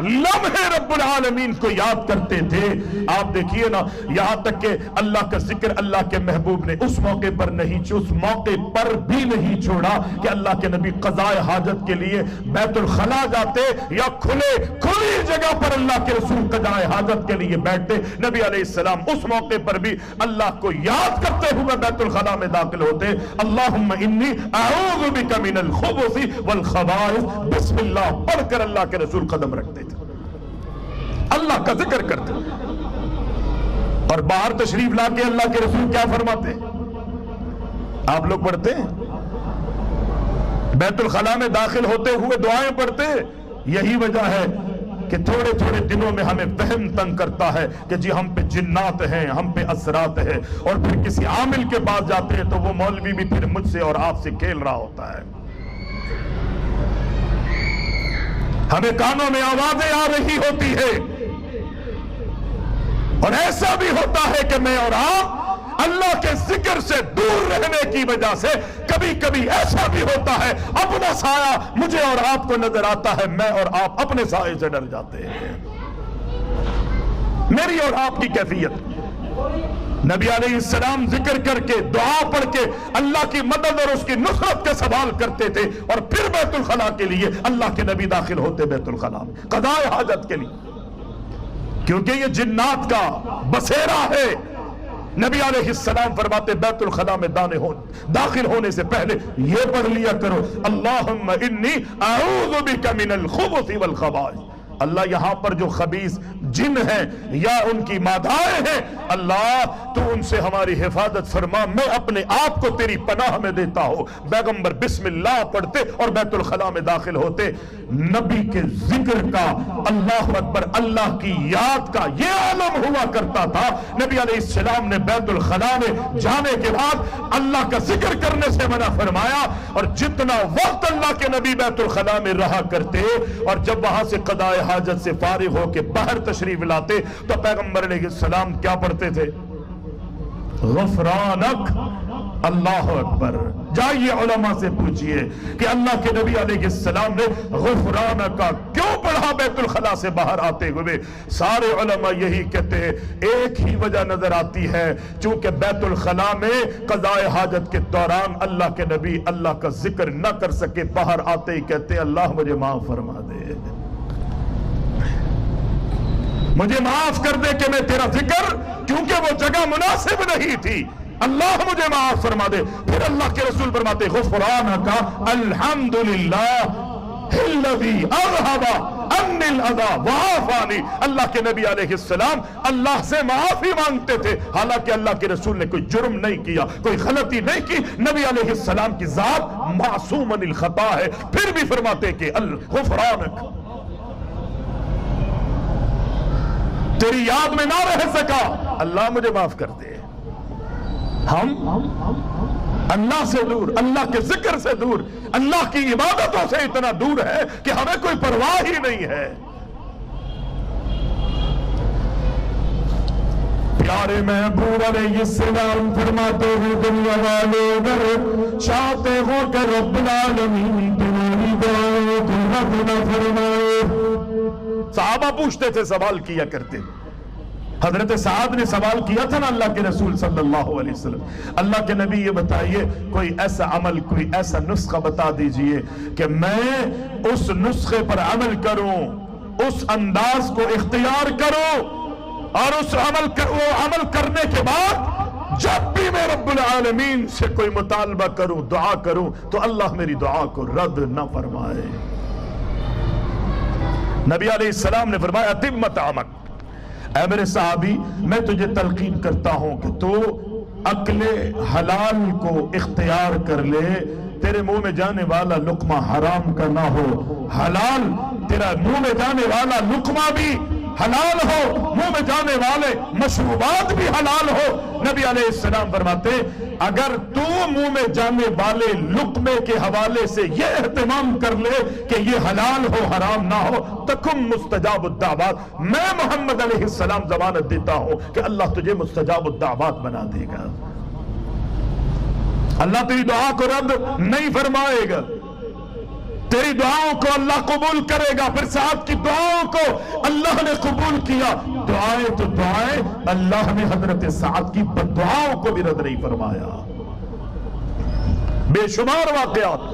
A: لمحے رب العالمین کو یاد کرتے تھے. آپ دیکھیے نا, یہاں تک کہ اللہ کا ذکر اللہ کے محبوب نے اس موقع پر اس موقع پر بھی نہیں چھوڑا کہ اللہ کے نبی قضاء حاجت کے لیے بیت الخلا جاتے یا کھلی جگہ پر اللہ کے رسول قضاء حاجت کے لیے بیٹھتے. نبی علیہ السلام اس موقع پر بھی اللہ کو یاد کرتے ہوئے بیت الخلا میں داخل ہوتے. اللہم انی اعوذ بک من الخبث والخبائث, بسم اللہ پڑھ کر اللہ کے رسول قدم رکھتے تھے, اللہ کا ذکر کرتے. اور باہر تشریف لا کے اللہ کے رسول کیا فرماتے؟ آپ لوگ پڑھتے ہیں بیت الخلا میں داخل ہوتے ہوئے دعائیں پڑھتے. یہی وجہ ہے کہ تھوڑے تھوڑے دنوں میں ہمیں وہم تنگ کرتا ہے کہ جی ہم پہ جنات ہیں, ہم پہ اثرات ہیں, اور پھر کسی عامل کے پاس جاتے ہیں تو وہ مولوی بھی پھر مجھ سے اور آپ سے کھیل رہا ہوتا ہے. ہمیں کانوں میں آوازیں آ رہی ہوتی ہے, اور ایسا بھی ہوتا ہے کہ میں اور آپ اللہ کے ذکر سے دور رہنے کی وجہ سے کبھی کبھی ایسا بھی ہوتا ہے اپنا سایہ مجھے اور آپ کو نظر آتا ہے, میں اور آپ اپنے سائے سے ڈر جاتے ہیں. میری اور آپ کی کیفیت, نبی علیہ السلام ذکر کر کے دعا پڑھ کے اللہ کی مدد اور اس کی نصرت کے سوال کرتے تھے, اور پھر بیت الخلا کے لیے اللہ کے نبی داخل ہوتے بیت الخلا میں قضاء حاجت کے لیے, کیونکہ یہ جنات کا بسیرا ہے. نبی علیہ السلام فرماتے بیت الخلا میں داخل ہونے سے پہلے یہ پڑھ لیا کرو, اللہم انی اعوذ بک من الخبث والخبائث. اللہ یہاں پر جو خبیث جن ہیں یا ان کی مادائیں ہیں, اللہ تو ان سے ہماری حفاظت فرما, میں اپنے آپ کو تیری پناہ میں دیتا ہوں. پیغمبر بسم اللہ پڑھتے اور بیت الخلا میں داخل ہوتے. نبی کے ذکر کا, اللہ اکبر, اللہ کی یاد کا یہ عالم ہوا کرتا تھا. نبی علیہ السلام نے بیت الخلا میں جانے کے بعد اللہ کا ذکر کرنے سے منع فرمایا, اور جتنا وقت اللہ کے نبی بیت الخلا میں رہا کرتے, اور جب وہاں سے قضاء حاجت سے فارغ ہو کے باہر تشریف لاتے تو پیغمبر علیہ السلام کیا پڑھتے تھے؟ غفرانک. اللہ اکبر. جائیے علماء سے پوچھئے کہ اللہ کے نبی علیہ السلام نے غفرانک کا کیوں پڑھا بیت الخلا سے باہر آتے ہوئے؟ سارے علماء یہی کہتے ہیں, ایک ہی وجہ نظر آتی ہے, چونکہ بیت الخلا میں قضاء حاجت کے دوران اللہ کے نبی اللہ کا ذکر نہ کر سکے, باہر آتے ہی کہتے اللہ مجھے معاف فرما دے, مجھے معاف کر دے کہ میں تیرا ذکر, کیونکہ وہ جگہ مناسب نہیں تھی, اللہ مجھے معاف فرما دے. پھر اللہ کے رسول فرماتے غفرانک الحمدللہ الذی اذھب عنی الاذی وعافانی. اللہ کے نبی علیہ السلام اللہ سے معافی مانگتے تھے, حالانکہ اللہ کے رسول نے کوئی جرم نہیں کیا, کوئی غلطی نہیں کی. نبی علیہ السلام کی ذات معصوم عن الخطا ہے, پھر بھی فرماتے کہ غفرانک, تیری یاد میں نہ رہ سکا, اللہ مجھے معاف کر دے. ہم اللہ سے دور, اللہ کے ذکر سے دور, اللہ کی عبادتوں سے اتنا دور ہے کہ ہمیں کوئی پرواہ ہی نہیں ہے. پیارے محبوب علیہ السلام فرماتے ہیں دنیا والے اگر چاہتے ہو کہ رب العالمین تمہاری دعاؤں کو رد نہ فرمائے. صحابہ پوچھتے تھے, سوال کیا کرتے. حضرت سعد نے سوال کیا تھا نا اللہ کے رسول صلی اللہ علیہ وسلم, اللہ کے نبی یہ بتائیے کوئی ایسا عمل, کوئی ایسا نسخہ بتا دیجئے کہ میں اس نسخے پر عمل کروں, اس انداز کو اختیار کروں, اور اس عمل کرنے کے بعد جب بھی میں رب العالمین سے کوئی مطالبہ کروں, دعا کروں, تو اللہ میری دعا کو رد نہ فرمائے. نبی علیہ السلام نے فرمایا اتمت عمک, اے میرے صحابی میں تجھے تلقین کرتا ہوں کہ تو عقل حلال کو اختیار کر لے, تیرے منہ میں جانے والا لقمہ حرام کا نہ ہو, حلال تیرا منہ میں جانے والا لقمہ بھی حلال ہو, منہ میں جانے والے مشروبات بھی حلال ہو. نبی علیہ السلام فرماتے اگر تو منہ میں جانے والے لقمے کے حوالے سے یہ اہتمام کر لے کہ یہ حلال ہو حرام نہ ہو, تکم مستجاب الدعوات, میں محمد علیہ السلام ضمانت دیتا ہوں کہ اللہ تجھے مستجاب الدعوات بنا دے گا, اللہ تیری دعا کو رد نہیں فرمائے گا. تیری دعاؤں کو اللہ قبول کرے گا. پھر سعد کی دعاؤں کو اللہ نے قبول کیا. دعائیں تو دعائیں, اللہ نے حضرت سعد کی بددعاؤں کو بھی رد نہیں فرمایا. بے شمار واقعات.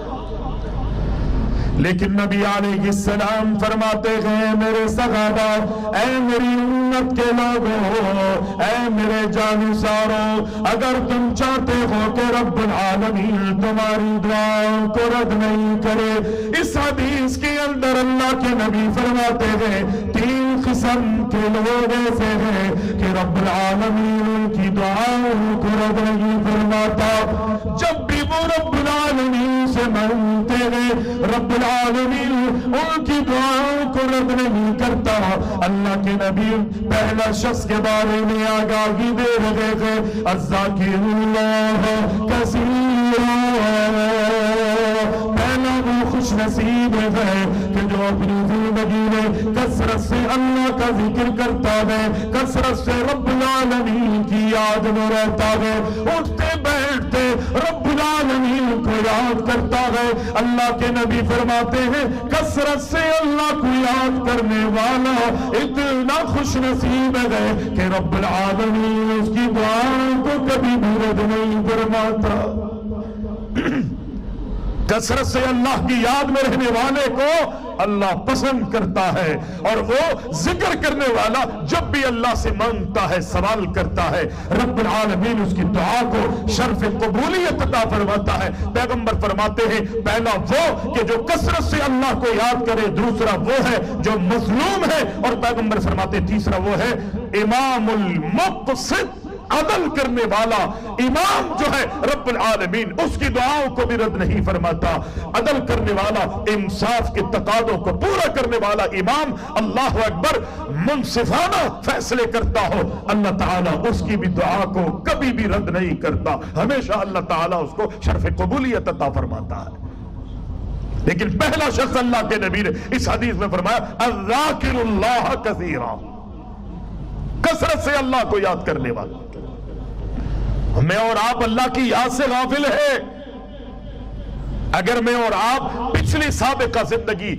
A: لیکن نبی علیہ السلام فرماتے گئے میرے صحابہ, اے میری امت کے لوگوں, اے میرے جانساروں, اگر تم چاہتے ہو کہ رب العالمین تمہاری دعاؤں کو رد نہیں کرے. اس حدیث کے اندر اللہ کے نبی فرماتے ہیں 3 قسم کے لوگ ایسے ہیں کہ رب العالمین ان کی دعاؤں کو رد نہیں فرماتا. جب بھی وہ رب العالمین سے مانگتے ہیں, رب العالمین ان کی دعاؤں کو رد نہیں کرتا. اللہ کے نبی پہلا شخص کے بارے میں آگاہی دے رہے تھے, الذاکرین اللہ کثیرا. پہلا وہ خوش نصیب ہے کہ جو اپنی زندگی میں کثرت سے اللہ کا ذکر کرتا ہے, کثرت سے رب العالمین کی یاد میں رہتا ہے, اٹھتے بیٹھتے رب العالمین کو یاد کرتا ہے. اللہ کے نبی فرماتے ہیں کثرت سے اللہ کو یاد کرنے والا اتنا خوش نصیب ہے کہ رب العالمین اس کی دعاؤں کو کبھی بھی رد نہیں فرماتا. کثرت سے اللہ کی یاد میں رہنے والے کو اللہ پسند کرتا ہے, اور وہ ذکر کرنے والا جب بھی اللہ سے مانگتا ہے, سوال کرتا ہے, رب العالمین اس کی دعا کو شرف قبولیت عطا فرماتا ہے. پیغمبر فرماتے ہیں پہلا وہ کہ جو کثرت سے اللہ کو یاد کرے, دوسرا وہ ہے جو مظلوم ہے, اور پیغمبر فرماتے تیسرا وہ ہے امام المقسط, عدل کرنے والا. امام جو ہے رب العالمین اس کی دعاؤں کو بھی رد نہیں فرماتا. عدل کرنے والا, انصاف کے تقاضوں کو پورا کرنے والا امام, اللہ اکبر, منصفانہ فیصلے کرتا ہو, اللہ تعالیٰ اس کی بھی دعا کو کبھی بھی رد نہیں کرتا. ہمیشہ اللہ تعالیٰ اس کو شرف قبولیت عطا فرماتا ہے. لیکن پہلا شخص اللہ کے نبی نے اس حدیث میں فرمایا الذاکر اللہ کثیرا, کثرت سے اللہ کو یاد کرنے والا. میں اور آپ اللہ کی یاد سے غافل ہے. اگر میں اور آپ پچھلی سابقہ زندگی,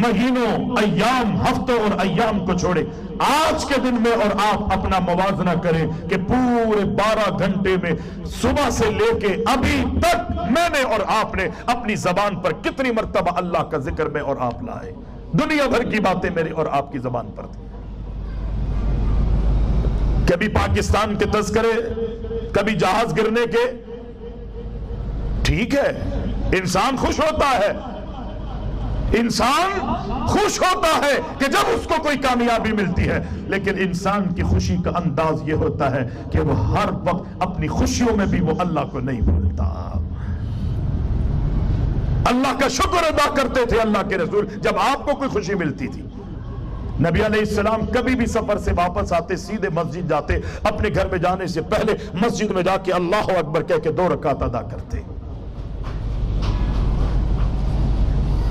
A: مہینوں, ایام, ہفتوں اور ایام کو چھوڑے, آج کے دن میں اور آپ اپنا موازنہ کریں کہ پورے 12 گھنٹے میں صبح سے لے کے ابھی تک میں نے اور آپ نے اپنی زبان پر کتنی مرتبہ اللہ کا ذکر میں اور آپ لائے. دنیا بھر کی باتیں میری اور آپ کی زبان پر تھی. کبھی پاکستان کے تذکرے, کبھی جہاز گرنے کے. ٹھیک ہے, انسان خوش ہوتا ہے, انسان خوش ہوتا ہے کہ جب اس کو کوئی کامیابی ملتی ہے, لیکن انسان کی خوشی کا انداز یہ ہوتا ہے کہ وہ ہر وقت اپنی خوشیوں میں بھی وہ اللہ کو نہیں بھولتا. اللہ کا شکر ادا کرتے تھے اللہ کے رسول جب آپ کو کوئی خوشی ملتی تھی. نبی علیہ السلام کبھی بھی سفر سے واپس آتے سیدھے مسجد جاتے, اپنے گھر میں جانے سے پہلے مسجد میں جا کے اللہ اکبر کہہ کے 2 رکعت ادا کرتے.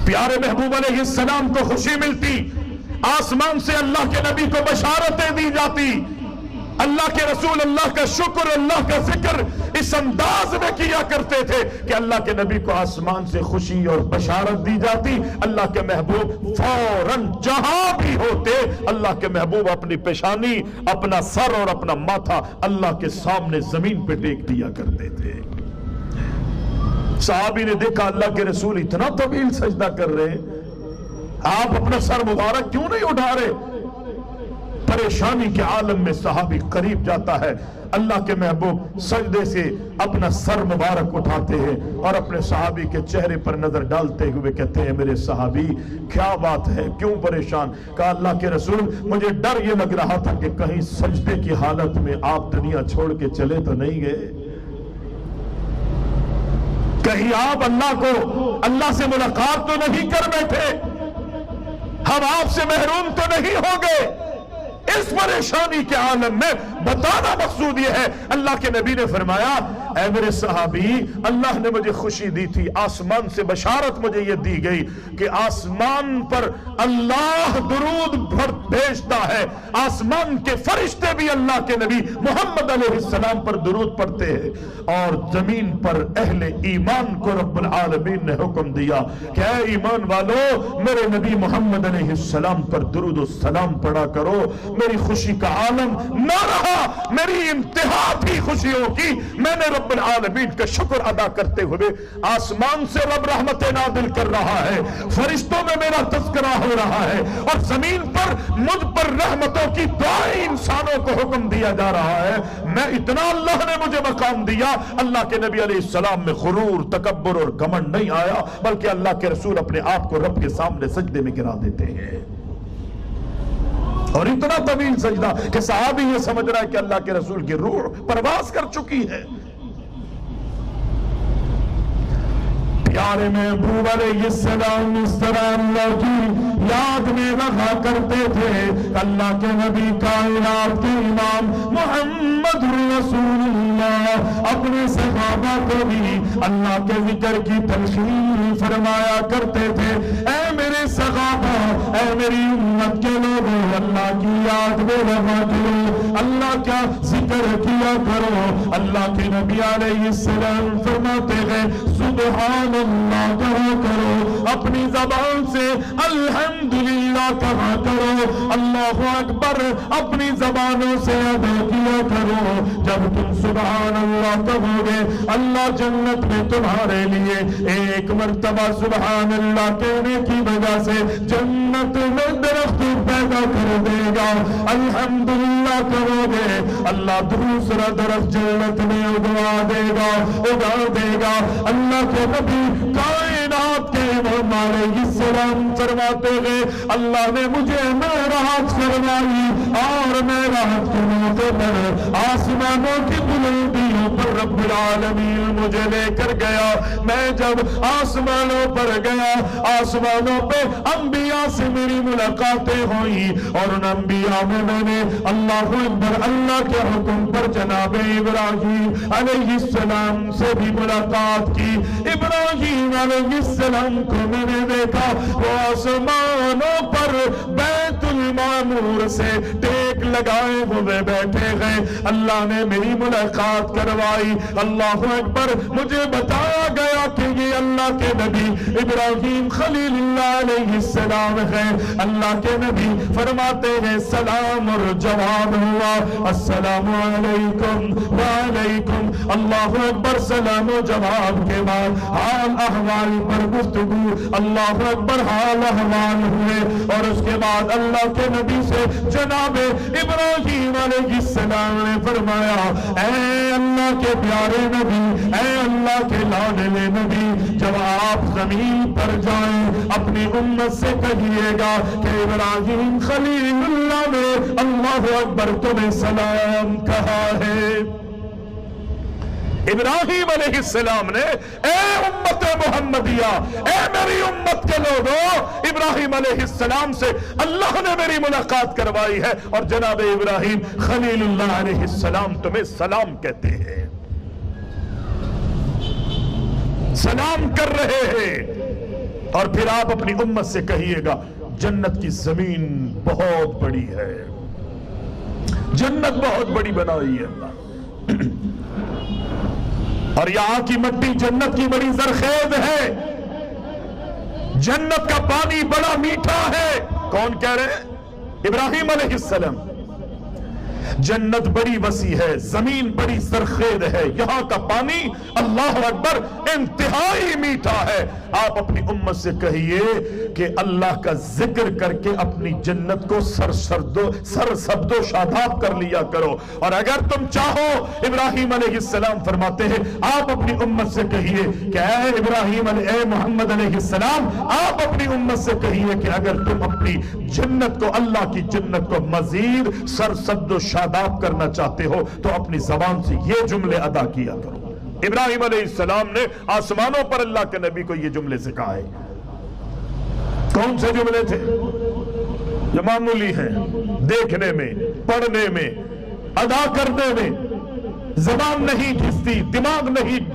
A: پیارے محبوب علیہ السلام کو خوشی ملتی, آسمان سے اللہ کے نبی کو بشارتیں دی جاتی, اللہ کے رسول اللہ کا شکر, اللہ کا ذکر اس انداز میں کیا کرتے تھے کہ اللہ کے نبی کو آسمان سے خوشی اور بشارت دی جاتی. اللہ کے محبوب فوراً جہاں بھی ہوتے, اللہ کے محبوب اپنی پیشانی, اپنا سر اور اپنا ماتھا اللہ کے سامنے زمین پہ ٹیک دیا کرتے تھے. صحابی نے دیکھا اللہ کے رسول اتنا طویل سجدہ کر رہے, آپ اپنا سر مبارک کیوں نہیں اٹھا رہے؟ پریشانی کے عالم میں صحابی قریب جاتا ہے, اللہ کے محبوب سجدے سے اپنا سر مبارک اٹھاتے ہیں اور اپنے صحابی کے چہرے پر نظر ڈالتے ہوئے کہتے ہیں میرے صحابی کیا بات ہے, کیوں پریشان؟ کہا اللہ کے رسول مجھے ڈر یہ لگ رہا تھا کہ کہیں سجدے کی حالت میں آپ دنیا چھوڑ کے چلے تو نہیں گئے, کہیں آپ اللہ سے ملاقات تو نہیں کر بیٹھے, ہم آپ سے محروم تو نہیں ہو گئے. اس پریشانی کے عالم میں بتانا مقصود یہ ہے۔ اللہ کے نبی نے فرمایا اے میرے صحابی، اللہ نے مجھے خوشی دی تھی، آسمان سے بشارت مجھے یہ دی گئی کہ آسمان پر اللہ درود بھیجتا ہے، آسمان کے فرشتے بھی اللہ کے نبی محمد علیہ السلام پر درود پڑھتے ہیں، اور زمین پر اہل ایمان کو رب العالمین نے حکم دیا کہ اے ایمان والو میرے نبی محمد علیہ السلام پر درود و سلام پڑھا کرو۔ میری خوشی کا عالم نہ رہا، میری انتہا تھی خوشیوں کی، میں نے رب العالمین کا شکر ادا کرتے ہوئے آسمان سے رب رحمت نازل کر رہا ہے، فرشتوں میں میرا تذکرہ ہو رہا ہے، اور زمین پر مجھ پر رحمتوں کی دعائیں انسانوں کو حکم دیا جا رہا ہے۔ میں اتنا اللہ نے مجھے مقام دیا، اللہ کے نبی علیہ السلام میں غرور، تکبر اور گھمنڈ نہیں آیا، بلکہ اللہ کے رسول اپنے آپ کو رب کے سامنے سجدے میں گرا دیتے ہیں، اور اتنا طویل سجدہ کہ صحابی یہ سمجھ رہا ہے کہ اللہ کے رسول کی روح پرواز کر چکی ہے۔ پیارے محبوب علیہ السلام اس طرح اللہ کی یاد میں رہا کرتے تھے۔ اللہ کے نبی کائنات کے امام محمد رسول اللہ اپنے صحابہ کو بھی اللہ کے ذکر کی تلقین فرمایا کرتے تھے۔ اے میرے صحابہ، اے میری امت کے لوگوں، اللہ کی یاد میں رہا کرو، اللہ کا ذکر کیا کرو۔ اللہ کے نبی علیہ السلام فرماتے ہیں سبحان اللہ کہا کرو، اپنی زبان سے الحمدللہ کہا کرو، اللہ اکبر اپنی زبانوں سے ادا کیا کرو۔ جب تم سبحان اللہ کہو گے، اللہ جنت میں تمہارے لیے ایک مرتبہ سبحان اللہ کہنے کی وجہ سے جنت میں درخت پیدا کر دے گا۔ الحمدللہ کرو گے، اللہ دوسرا درخت جنت میں اگا دے گا۔ اللہ کے نبی کائنات کے امام علیہ السلام فرماتے ہیں اللہ نے مجھے معراج کروائی، اور معراج کے موقع پر آسمانوں کی بلندیوں پر رب العالمین مجھے لے کر گیا۔ میں جب آسمانوں پر گیا، آسمانوں پہ انبیاء سے میری ملاقاتیں ہوئی، اور ان انبیاء میں نے اللہ اکبر اللہ کے حکم پر جناب ابراہیم علیہ السلام سے بھی ملاقات کی۔ ابراہیم علیہ السلام کو میں نے دیکھا، وہ آسمانوں پر بیت المعمور سے ٹیک لگائے ہوئے بیٹھے گئے۔ اللہ نے میری ملاقات کروائی، اللہ اکبر مجھے بتایا گیا کہ یہ اللہ کے نبی ابراہیم خلیل اللہ علیہ السلام ہے۔ اللہ کے نبی فرماتے ہیں سلام اور جواب ہوا، السلام علیکم وعلیکم، اللہ اکبر سلام و جواب کے بعد حال احوال پر گفتگو، اللہ اکبر حال احوال ہوئے، اور اس کے بعد اللہ کے نبی سے جناب ابراہیم علیہ السلام نے فرمایا اے اللہ کے پیارے نبی، اے اللہ کے لاڈلے نبی، جب آپ زمین پر جائیں اپنی امت سے کہیے گا کہ ابراہیم خلیل اللہ نے اللہ اکبر تمہیں سلام کہا ہے۔ ابراہیم علیہ السلام نے اے امت محمدیہ، اے میری امت کے لوگوں، ابراہیم علیہ السلام سے اللہ نے میری ملاقات کروائی ہے، اور جناب ابراہیم خلیل اللہ علیہ السلام تمہیں سلام کہتے ہیں، سلام کر رہے ہیں۔ اور پھر آپ اپنی امت سے کہیے گا جنت کی زمین بہت بڑی ہے، جنت بہت بڑی بنائی ہے اللہ، اور یہاں کی مٹی جنت کی بڑی زرخیز ہے، جنت کا پانی بڑا میٹھا ہے۔ کون کہہ رہے ہیں؟ ابراہیم علیہ السلام۔ جنت بڑی وسیع ہے، زمین بڑی زرخیز ہے، یہاں کا پانی اللہ اکبر انتہائی میٹھا ہے۔ آپ اپنی امت سے کہیے کہ اللہ کا ذکر کر کے اپنی جنت کو سرسبد و شاداب کر لیا کرو۔ اور اگر تم چاہو، ابراہیم علیہ السلام فرماتے ہیں آپ اپنی امت سے کہیے کہ اے ابراہیم اے محمد علیہ السلام، آپ اپنی امت سے کہیے کہ اگر تم اپنی جنت کو، اللہ کی جنت کو مزید سرسبد و شاداب کرنا چاہتے ہو تو اپنی زبان سے یہ جملے ادا کیا کرو۔ ابراہیم علیہ السلام نے آسمانوں پر اللہ کے نبی کو یہ جملے سکھائے۔ کون سے جملے تھے؟ جو معمولی ہیں، دیکھنے میں، پڑھنے میں، ادا کرنے میں زبان نہیں گھستی، دماغ نہیں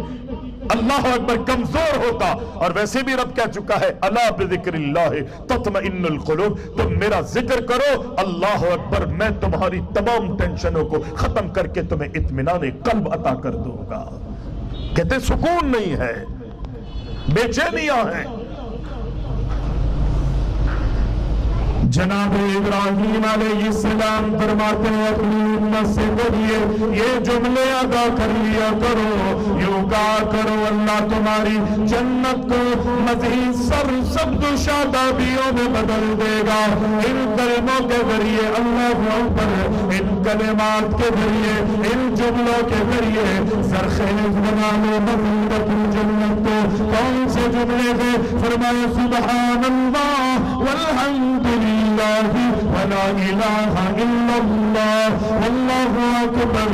A: اللہ اکبر کمزور ہوتا، اور ویسے بھی رب کہہ چکا ہے الا بذکر اللہ تطمئن القلوب، تم میرا ذکر کرو اللہ اکبر، میں تمہاری تمام ٹینشنوں کو ختم کر کے تمہیں اطمینان قلب عطا کر دوں گا۔ کہتے سکون نہیں ہے، بے چینیاں ہیں۔ جناب ابراہیم علیہ السلام فرماتے ہیں اپنی امت سے بولیے یہ جملے ادا کر لیا کرو، یوں کہا کرو اللہ تمہاری جنت کو مزید سرسبز و شادابیوں میں بدل دے گا۔ ان کلموں کے ذریعے اللہ اکبر، ان کلمات کے ذریعے، ان جملوں کے ذریعے سرخیز بنا لو مزیدت جنت کو۔ کون سے جملے تھے؟ فرمایا سبحان اللہ والحمد للہ ولا الہ الا اللہ واللہ اکبر۔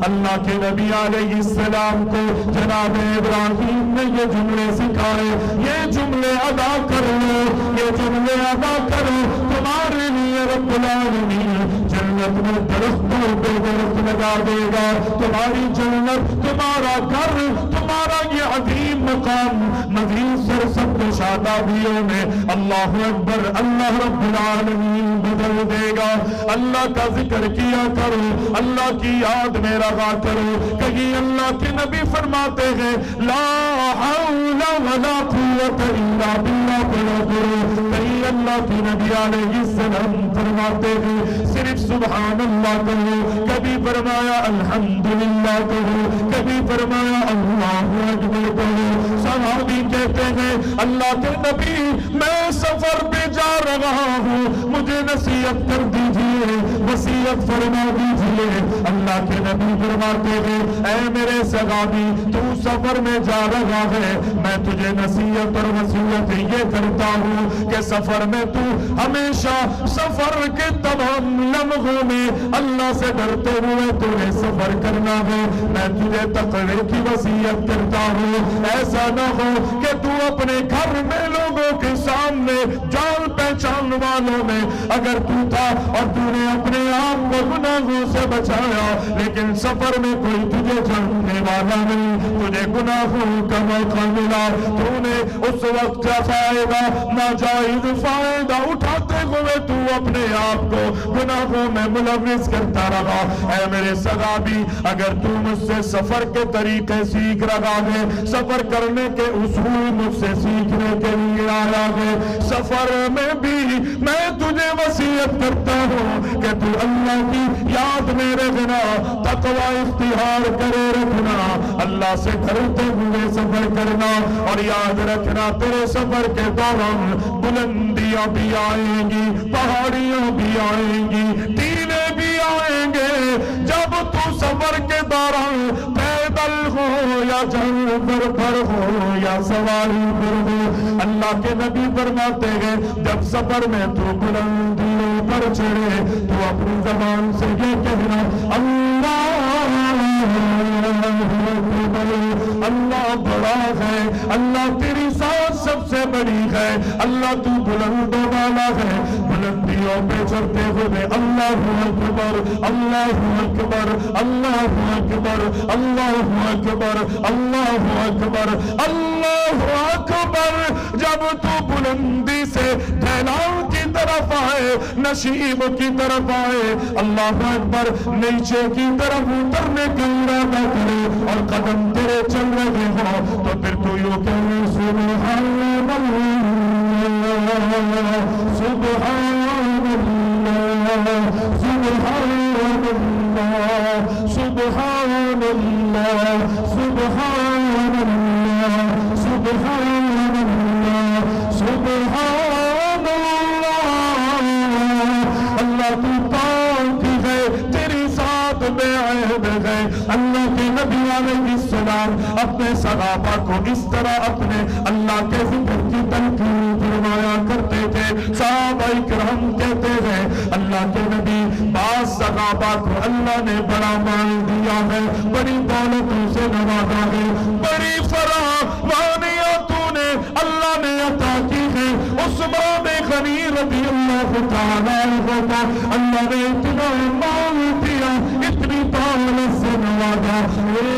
A: اللہ کے نبی علیہ السلام کو جناب ابراہیم نے یہ جملے سکھائے، یہ جملے ادا کر لو، یہ جملے ادا کرو، تمہارے لیے رب العالمین جنت میں درختوں پہ درخت لگا دے گا، تمہاری جنت، تمہارا گھر، تمہارا یہ عظیم مقام مزید سرسبز و شادابیوں میں اللہ اکبر اللہ رب العالمین بدل دے گا۔ اللہ کا ذکر کیا کرو، اللہ کی یاد میں رہا کرو۔ کہیں اللہ کے نبی فرماتے ہیں لا حول ولا قوت الا باللہ پڑھا کرو۔ کہیں اللہ کے نبی علیہ السلام فرماتے ہیں صرف سبحان اللہ کہو، کبھی فرمایا الحمدللہ کہو، کبھی فرمایا اللہ اکبر کہو۔ صحابی کہتے ہیں اللہ کے نبی میں سفر پہ جا رہا ہوں، مجھے نصیحت کر دیجئے، وصیت فرما دیجئے۔ اللہ کے نبی فرماتے ہیں اے میرے صحابی تو سفر میں جا رہا ہے، میں تجھے نصیحت اور وصیت یہ کرتا ہوں کہ سفر میں تو ہمیشہ سفر کے تمام لمحوں میں اللہ سے ڈرتے ہوئے تمہیں سفر کرنا ہے۔ میں تجھے تقوی کی وصیت کرتا ہوں، ایسا نہ ہو کہ تو اپنے گھر میں لوگوں کے سامنے جان پہچان والوں میں اگر تو تھا اور تو نے اپنے آپ کو گناہوں سے بچایا، لیکن سفر میں کوئی تجھے جاننے والا نہیں، تجھے گناہوں کا موقع ملا، تو نے اس وقت کا فائدہ ناجائز فائدہ اٹھاتے ہوئے تو اپنے آپ کو گناہوں میں ملوث کرتا رہا۔ اے میرے صحابی اگر تو مجھ سے سفر کے طریقے سیکھ رہا ہے، سفر کرنے کے اصول مجھ سے سیکھنے کے لیے آیا ہے، سفر میں بھی میں تجھے وصیت کرتا ہوں کہ تو اللہ کی یاد میں رکھنا، تقوی اختیار کرے رکھنا، اللہ سے ڈرتے ہوئے سفر کرنا، اور یاد رکھنا تیرے سفر کے دوران بلندیاں بھی آئیں گی، پہاڑیاں بھی آئیں گی، ٹیلے بھی آئیں گے۔ جب تو سفر کے دوران پیدل ہو یا جانور پر ہو یا سواری پر ہو، اللہ کے نبی فرماتے ہیں جب سفر میں تو بلندیوں پر چڑھے تو اپنی زبان سے یہ کہنا اللہ بڑا ہے، اللہ تیری ذات سب سے بڑی ہے، اللہ تو بلندوں والا ہے۔ بلندیوں پہ چڑھتے ہوئے اللہ اکبر اللہ اکبر اللہ اکبر اللہ اکبر اللہ اکبر اللہ اکبر۔ جب تو بلندی سے ڈھلان کی طرف آئے، نشیب کی طرف آئے، اللہ اکبر نیچے کی طرف اترنے کا ارادہ کرے اور قدم تیرے چل رہے ہو تو پھر تو یوں کہے سبحان اللہ سبحان اللہ سبحان اللہ سبحان اللہ سبحان اللہ سبحان اللہ سبحان اللہ۔ اللہ تو پاک ہے، تیری ذات بے عیب ہے۔ اللہ کے نبی علیہ السلام اپنے صحابہ کو اس طرح اپنے اللہ کے ذکر کی تلقین فرمایا کرتے تھے۔ صحابہ کرام کہتے ہیں اللہ کے نبی بعض صحابہ کو اللہ نے بڑا مال دیا ہے، بڑی دولتوں سے نوازا ہے، بڑی فراوانیاں تو نے اللہ نے عطا کی ہے۔ عثمان غنی رضی اللہ تعالیٰ عنہ کو اللہ نے اتنا مال دیا، اتنی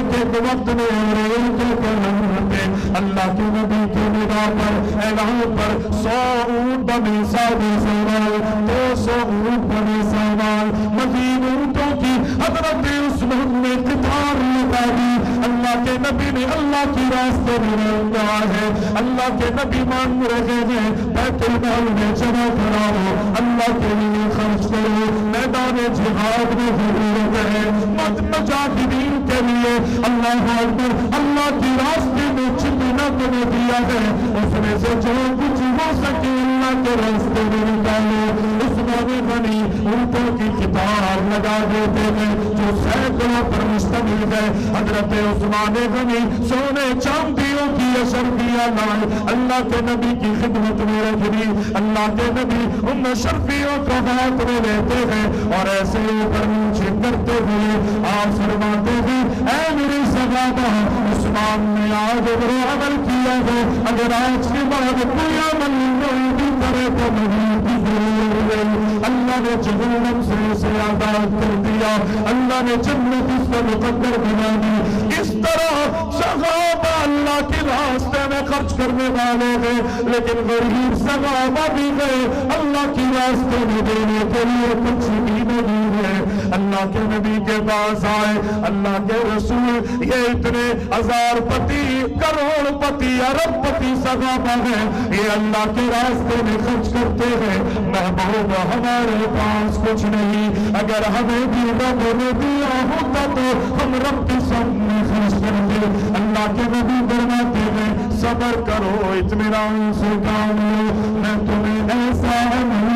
B: ایک ایک وقت میں اور ایک ایک لمحے پہ اللہ کے نبی کے ندا پر اعلان پر 100 اونٹ بنے سامان 200 اونٹ بنے سامان مزید اونٹوں کی حضرت عثمان نے قطار لگا دی. اللہ کے نبی نے اللہ کی راستے میں رہا ہے. اللہ کے نبی مان رہے ہیں بیت المال میں جمع کراؤ اللہ کے لیے خرچ کرو میدان جہاد میں ضرورت ہے مت مجاہدین کے لیے اللہ اکبر اللہ کی راستے میں جتنا تمہیں دیا ہے اس میں سے جو کچھ ہو سکے اللہ کے راستے میں نکالو. عثمان غنی اونٹوں کی قطار لگا دیتے ہیں جو سینکڑوں پر مشتمل ہے. حضرت عثمان غنی سونے چاندیوں کی اشرفیاں لائے اللہ کے نبی کی خدمت میں رکھ دی. اللہ کے نبی ان اشرفیوں کو ہاتھ میں لیتے ہیں اور ایسے اوپر نیچے کرتے ہوئے آپ فرماتے ہیں اے میری صحابہ عثمان نے آج وہ عمل کیا ہے اگر آج کے بعد کوئی عمل نہیں بھی کرے تو نہیں بھی ضرور ہے. اللہ نے جہنم سے اسے آزاد کر دیا اللہ نے جنت اس کا مقدر بنا دی. اس طرح صحابہ اللہ کے راستے میں خرچ کرنے والے ہیں لیکن غریب صحابہ بھی گئے اللہ کی راستے میں دینے کے لیے کچھ بھی نہیں ہے. اللہ کے نبی کے پاس آئے اللہ کے رسول یہ اتنے ہزار پتی کروڑ پتی ارب پتی صحابہ ہیں یہ اللہ کے راستے میں خرچ کرتے ہیں. محبوب ہمارے پاس کچھ نہیں اگر ہمیں بھی رب نے دیا ہوتا تو ہم رب کے سامنے خرچ کرتے. اللہ کے نبی فرماتے ہیں صبر کرو اطمینان سے کام لو میں تمہیں ایسا عمل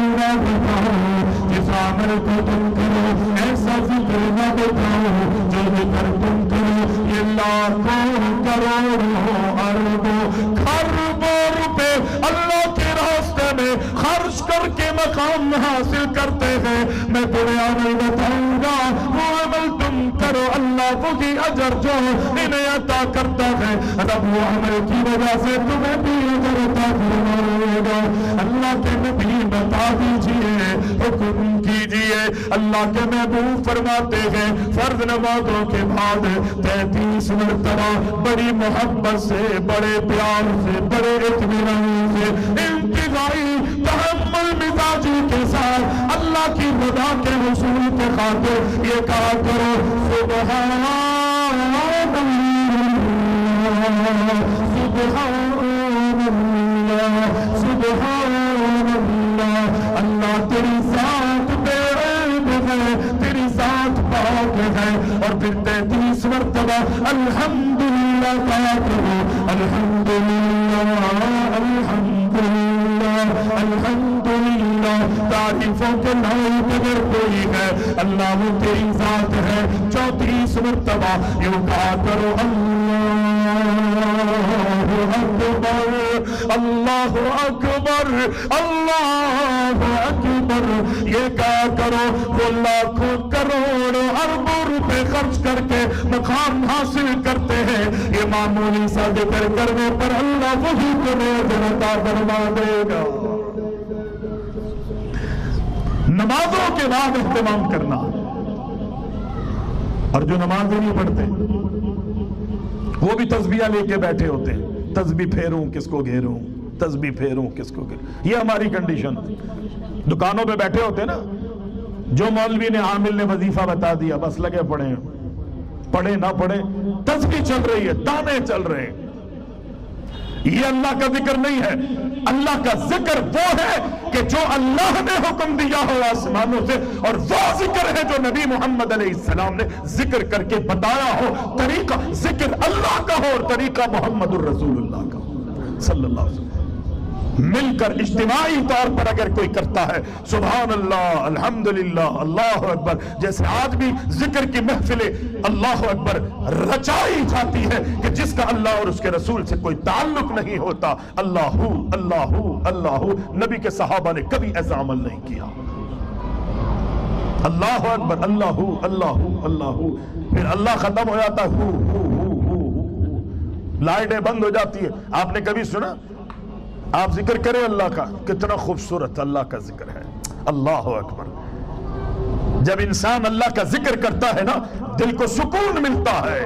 B: بتاؤں جس عمل کو تم کرو ایسا ذکر نہ بتاؤ جو ذکر تم کرو یہ لاکھوں کروڑوں اربوں خربوں روپے اللہ کے راستے میں خرچ کر کے مقام حاصل کرتے ہیں. میں تمہیں عمل بتاؤں گا وہ عمل تم کرو اللہ وہی اجر جو انہیں عطا کرتا ہے رب وہ عمل کی وجہ سے تمہیں بھی اجر عطا فرمائے گا. اللہ کے نبی بتا دیجئے حکم کیجئے. اللہ کے محبوب فرماتے ہیں فرض نمازوں کے بعد 33 مرتبہ بڑی محبت سے بڑے پیار سے بڑے اطمینان سے انتظائی تحمل مزاجی کے ساتھ اللہ کی رضا کے حصول کے خاطر یہ کہا کرو سبحان اللہ سبحان اللہ سبحان اللہ. اللہ تیری ذات بے عیب ہے تیری ذات پاک ہے. اور پھر 33 مرتبہ الحمدللہ کہا کرو الحمدللہ الحمدللہ الحمدللہ. تعریفوں کے لائق اگر کوئی ہے اللہ وہ تیری ذات ہے. 34 مرتبہ یوں کہا کرو اللہ اکبر اللہ اکبر. یہ کہا کرو وہ لاکھوں کروڑوں اربوں روپے خرچ کر کے مقام حاصل کرتے ہیں یہ معمولی سا ذکر کرنے پر اللہ وہی تمہیں اجر عطا فرما دے گا. نمازوں کے بعد اہتمام کرنا اور جو نماز نہیں پڑھتے وہ بھی تسبیح لے کے بیٹھے ہوتے ہیں تسبیح پھیروں کس کو گھیروں تسبیح پھیروں کس کو گھیروں. یہ ہماری کنڈیشن. دکانوں پہ بیٹھے ہوتے نا جو مولوی نے عامل نے وظیفہ بتا دیا بس لگے پڑھیں پڑھے نہ پڑھے تسبیح چل رہی ہے تانے چل رہے ہیں. یہ اللہ کا ذکر نہیں ہے. اللہ کا ذکر وہ ہے کہ جو اللہ نے حکم دیا ہو آسمانوں سے اور وہ ذکر ہے جو نبی محمد علیہ السلام نے ذکر کر کے بتایا ہو. طریقہ ذکر اللہ کا ہو اور طریقہ محمد الرسول اللہ کا صلی اللہ علیہ وسلم. مل کر اجتماعی طور پر اگر کوئی کرتا ہے سبحان اللہ الحمدللہ اللہ اکبر جیسے آج بھی ذکر کی محفلیں اللہ اکبر رچائی جاتی ہے کہ جس کا اللہ اور اس کے رسول سے کوئی تعلق نہیں ہوتا. اللہ اللہ اللہ. نبی کے صحابہ نے کبھی ایسا عمل نہیں کیا. اللہ اکبر اللہ اللہ اللہ. پھر اللہ ختم ہو جاتا ہے لائٹیں بند ہو جاتی ہے. آپ نے کبھی سنا آپ ذکر کریں اللہ کا کتنا خوبصورت اللہ کا ذکر ہے. اللہ اکبر. جب انسان اللہ کا ذکر کرتا ہے نا دل کو سکون ملتا ہے.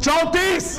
A: 34।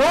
A: 2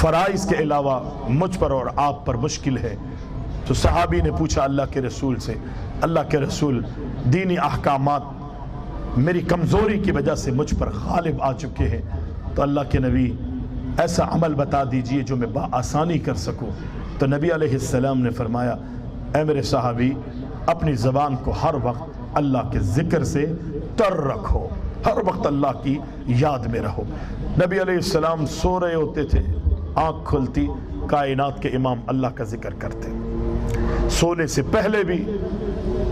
A: فرائض کے علاوہ مجھ پر اور آپ پر مشکل ہے. تو صحابی نے پوچھا اللہ کے رسول سے, اللہ کے رسول دینی احکامات میری کمزوری کی وجہ سے مجھ پر غالب آ چکے ہیں, تو اللہ کے نبی ایسا عمل بتا دیجئے جو میں بآسانی کر سکوں. تو نبی علیہ السلام نے فرمایا اے میرے صحابی, اپنی زبان کو ہر وقت اللہ کے ذکر سے تر رکھو, ہر وقت اللہ کی یاد میں رہو. نبی علیہ السلام سو رہے ہوتے تھے, آنکھ کھلتی کائنات کے امام اللہ کا ذکر کرتے, سونے سے پہلے بھی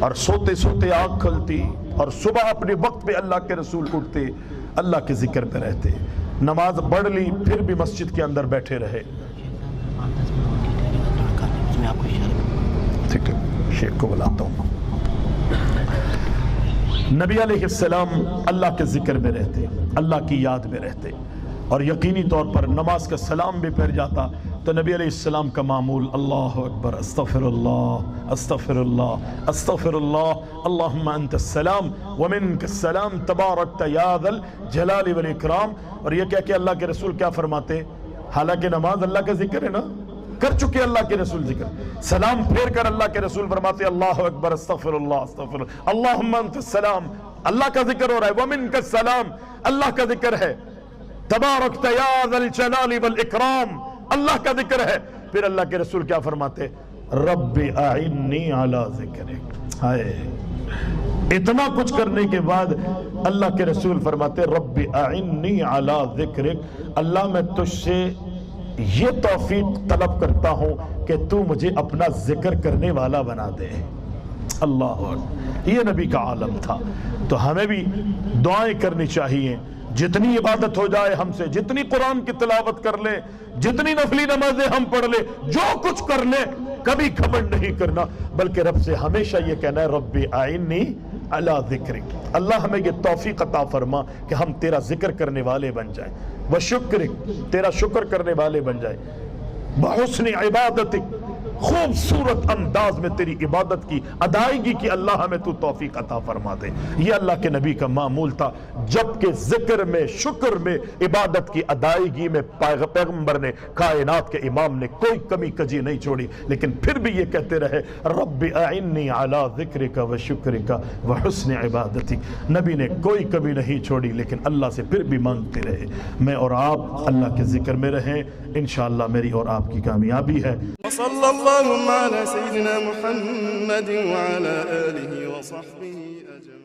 A: اور سوتے سوتے آنکھ کھلتی, اور صبح اپنے وقت پہ اللہ کے رسول اٹھتے, اللہ کے ذکر پہ رہتے. نماز پڑھ لی پھر بھی مسجد کے اندر بیٹھے رہے. ٹھیک ہے, شیخ کو بلاتا ہوں. نبی علیہ السلام اللہ کے ذکر میں رہتے, اللہ کی یاد میں رہتے, اور یقینی طور پر نماز کا سلام بھی پھر جاتا تو نبی علیہ السلام کا معمول اللہ اکبر, استغفر اللہ استغفر اللہ استغفر اللہ, اللہم انت السلام ومنک السلام تبارکت یا ذا الجلال والاکرام. اور یہ کہہ کے اللہ کے رسول کیا فرماتے, حالانکہ نماز اللہ کا ذکر ہے نا, کر چکے اللہ کے رسول ذکر, سلام پھیر کر اللہ کے رسول فرماتے اللہ اکبر استغفر اللہ استغفر اللہ, اللہم انت السلام, اللہ کا ذکر ہو رہا ہے, ومنک السلام, اللہ کا ذکر ہے, تبارکت یا ذا الجلال والاکرام, اللہ کا ذکر ہے. پھر اللہ کے رسول کیا فرماتے, رب اعنی علی ذکرک. ہائے, اتنا کچھ کرنے کے بعد اللہ کے رسول فرماتے رب اعنی علی ذکرک, اللہ میں تجھ سے یہ توفیق طلب کرتا ہوں کہ تو مجھے اپنا ذکر کرنے والا بنا دے. اللہ اکبر, یہ نبی کا عالم تھا. تو ہمیں بھی دعائیں کرنی چاہیے, جتنی عبادت ہو جائے ہم سے, جتنی قرآن کی تلاوت کر لیں, جتنی نفلی نمازیں ہم پڑھ لیں, جو کچھ کر لیں, کبھی گھمنڈ نہیں کرنا, بلکہ رب سے ہمیشہ یہ کہنا ہے رب اعنی علی ذکرک, اللہ ہمیں یہ توفیق عطا فرما کہ ہم تیرا ذکر کرنے والے بن جائیں, وشکرک, تیرا شکر کرنے والے بن جائیں, بحسن عبادتک, خوبصورت انداز میں تیری عبادت کی ادائیگی کی اللہ ہمیں تو توفیق عطا فرما دے. یہ اللہ کے نبی کا معمول تھا, جبکہ ذکر میں, شکر میں, عبادت کی ادائیگی میں پیغمبر نے, کائنات کے امام نے کوئی کمی کجی نہیں چھوڑی, لیکن پھر بھی یہ کہتے رہے رب اعنی علی ذکرک و شکرک و حسن عبادتک. نبی نے کوئی کمی نہیں چھوڑی, لیکن اللہ سے پھر بھی مانگتے رہے. میں اور آپ اللہ کے ذکر میں رہیں, انشاءاللہ میری اور آپ کی کامیابی ہے.
C: وصلى اللهم على سيدنا محمد وعلى آله وصحبه أجمعين.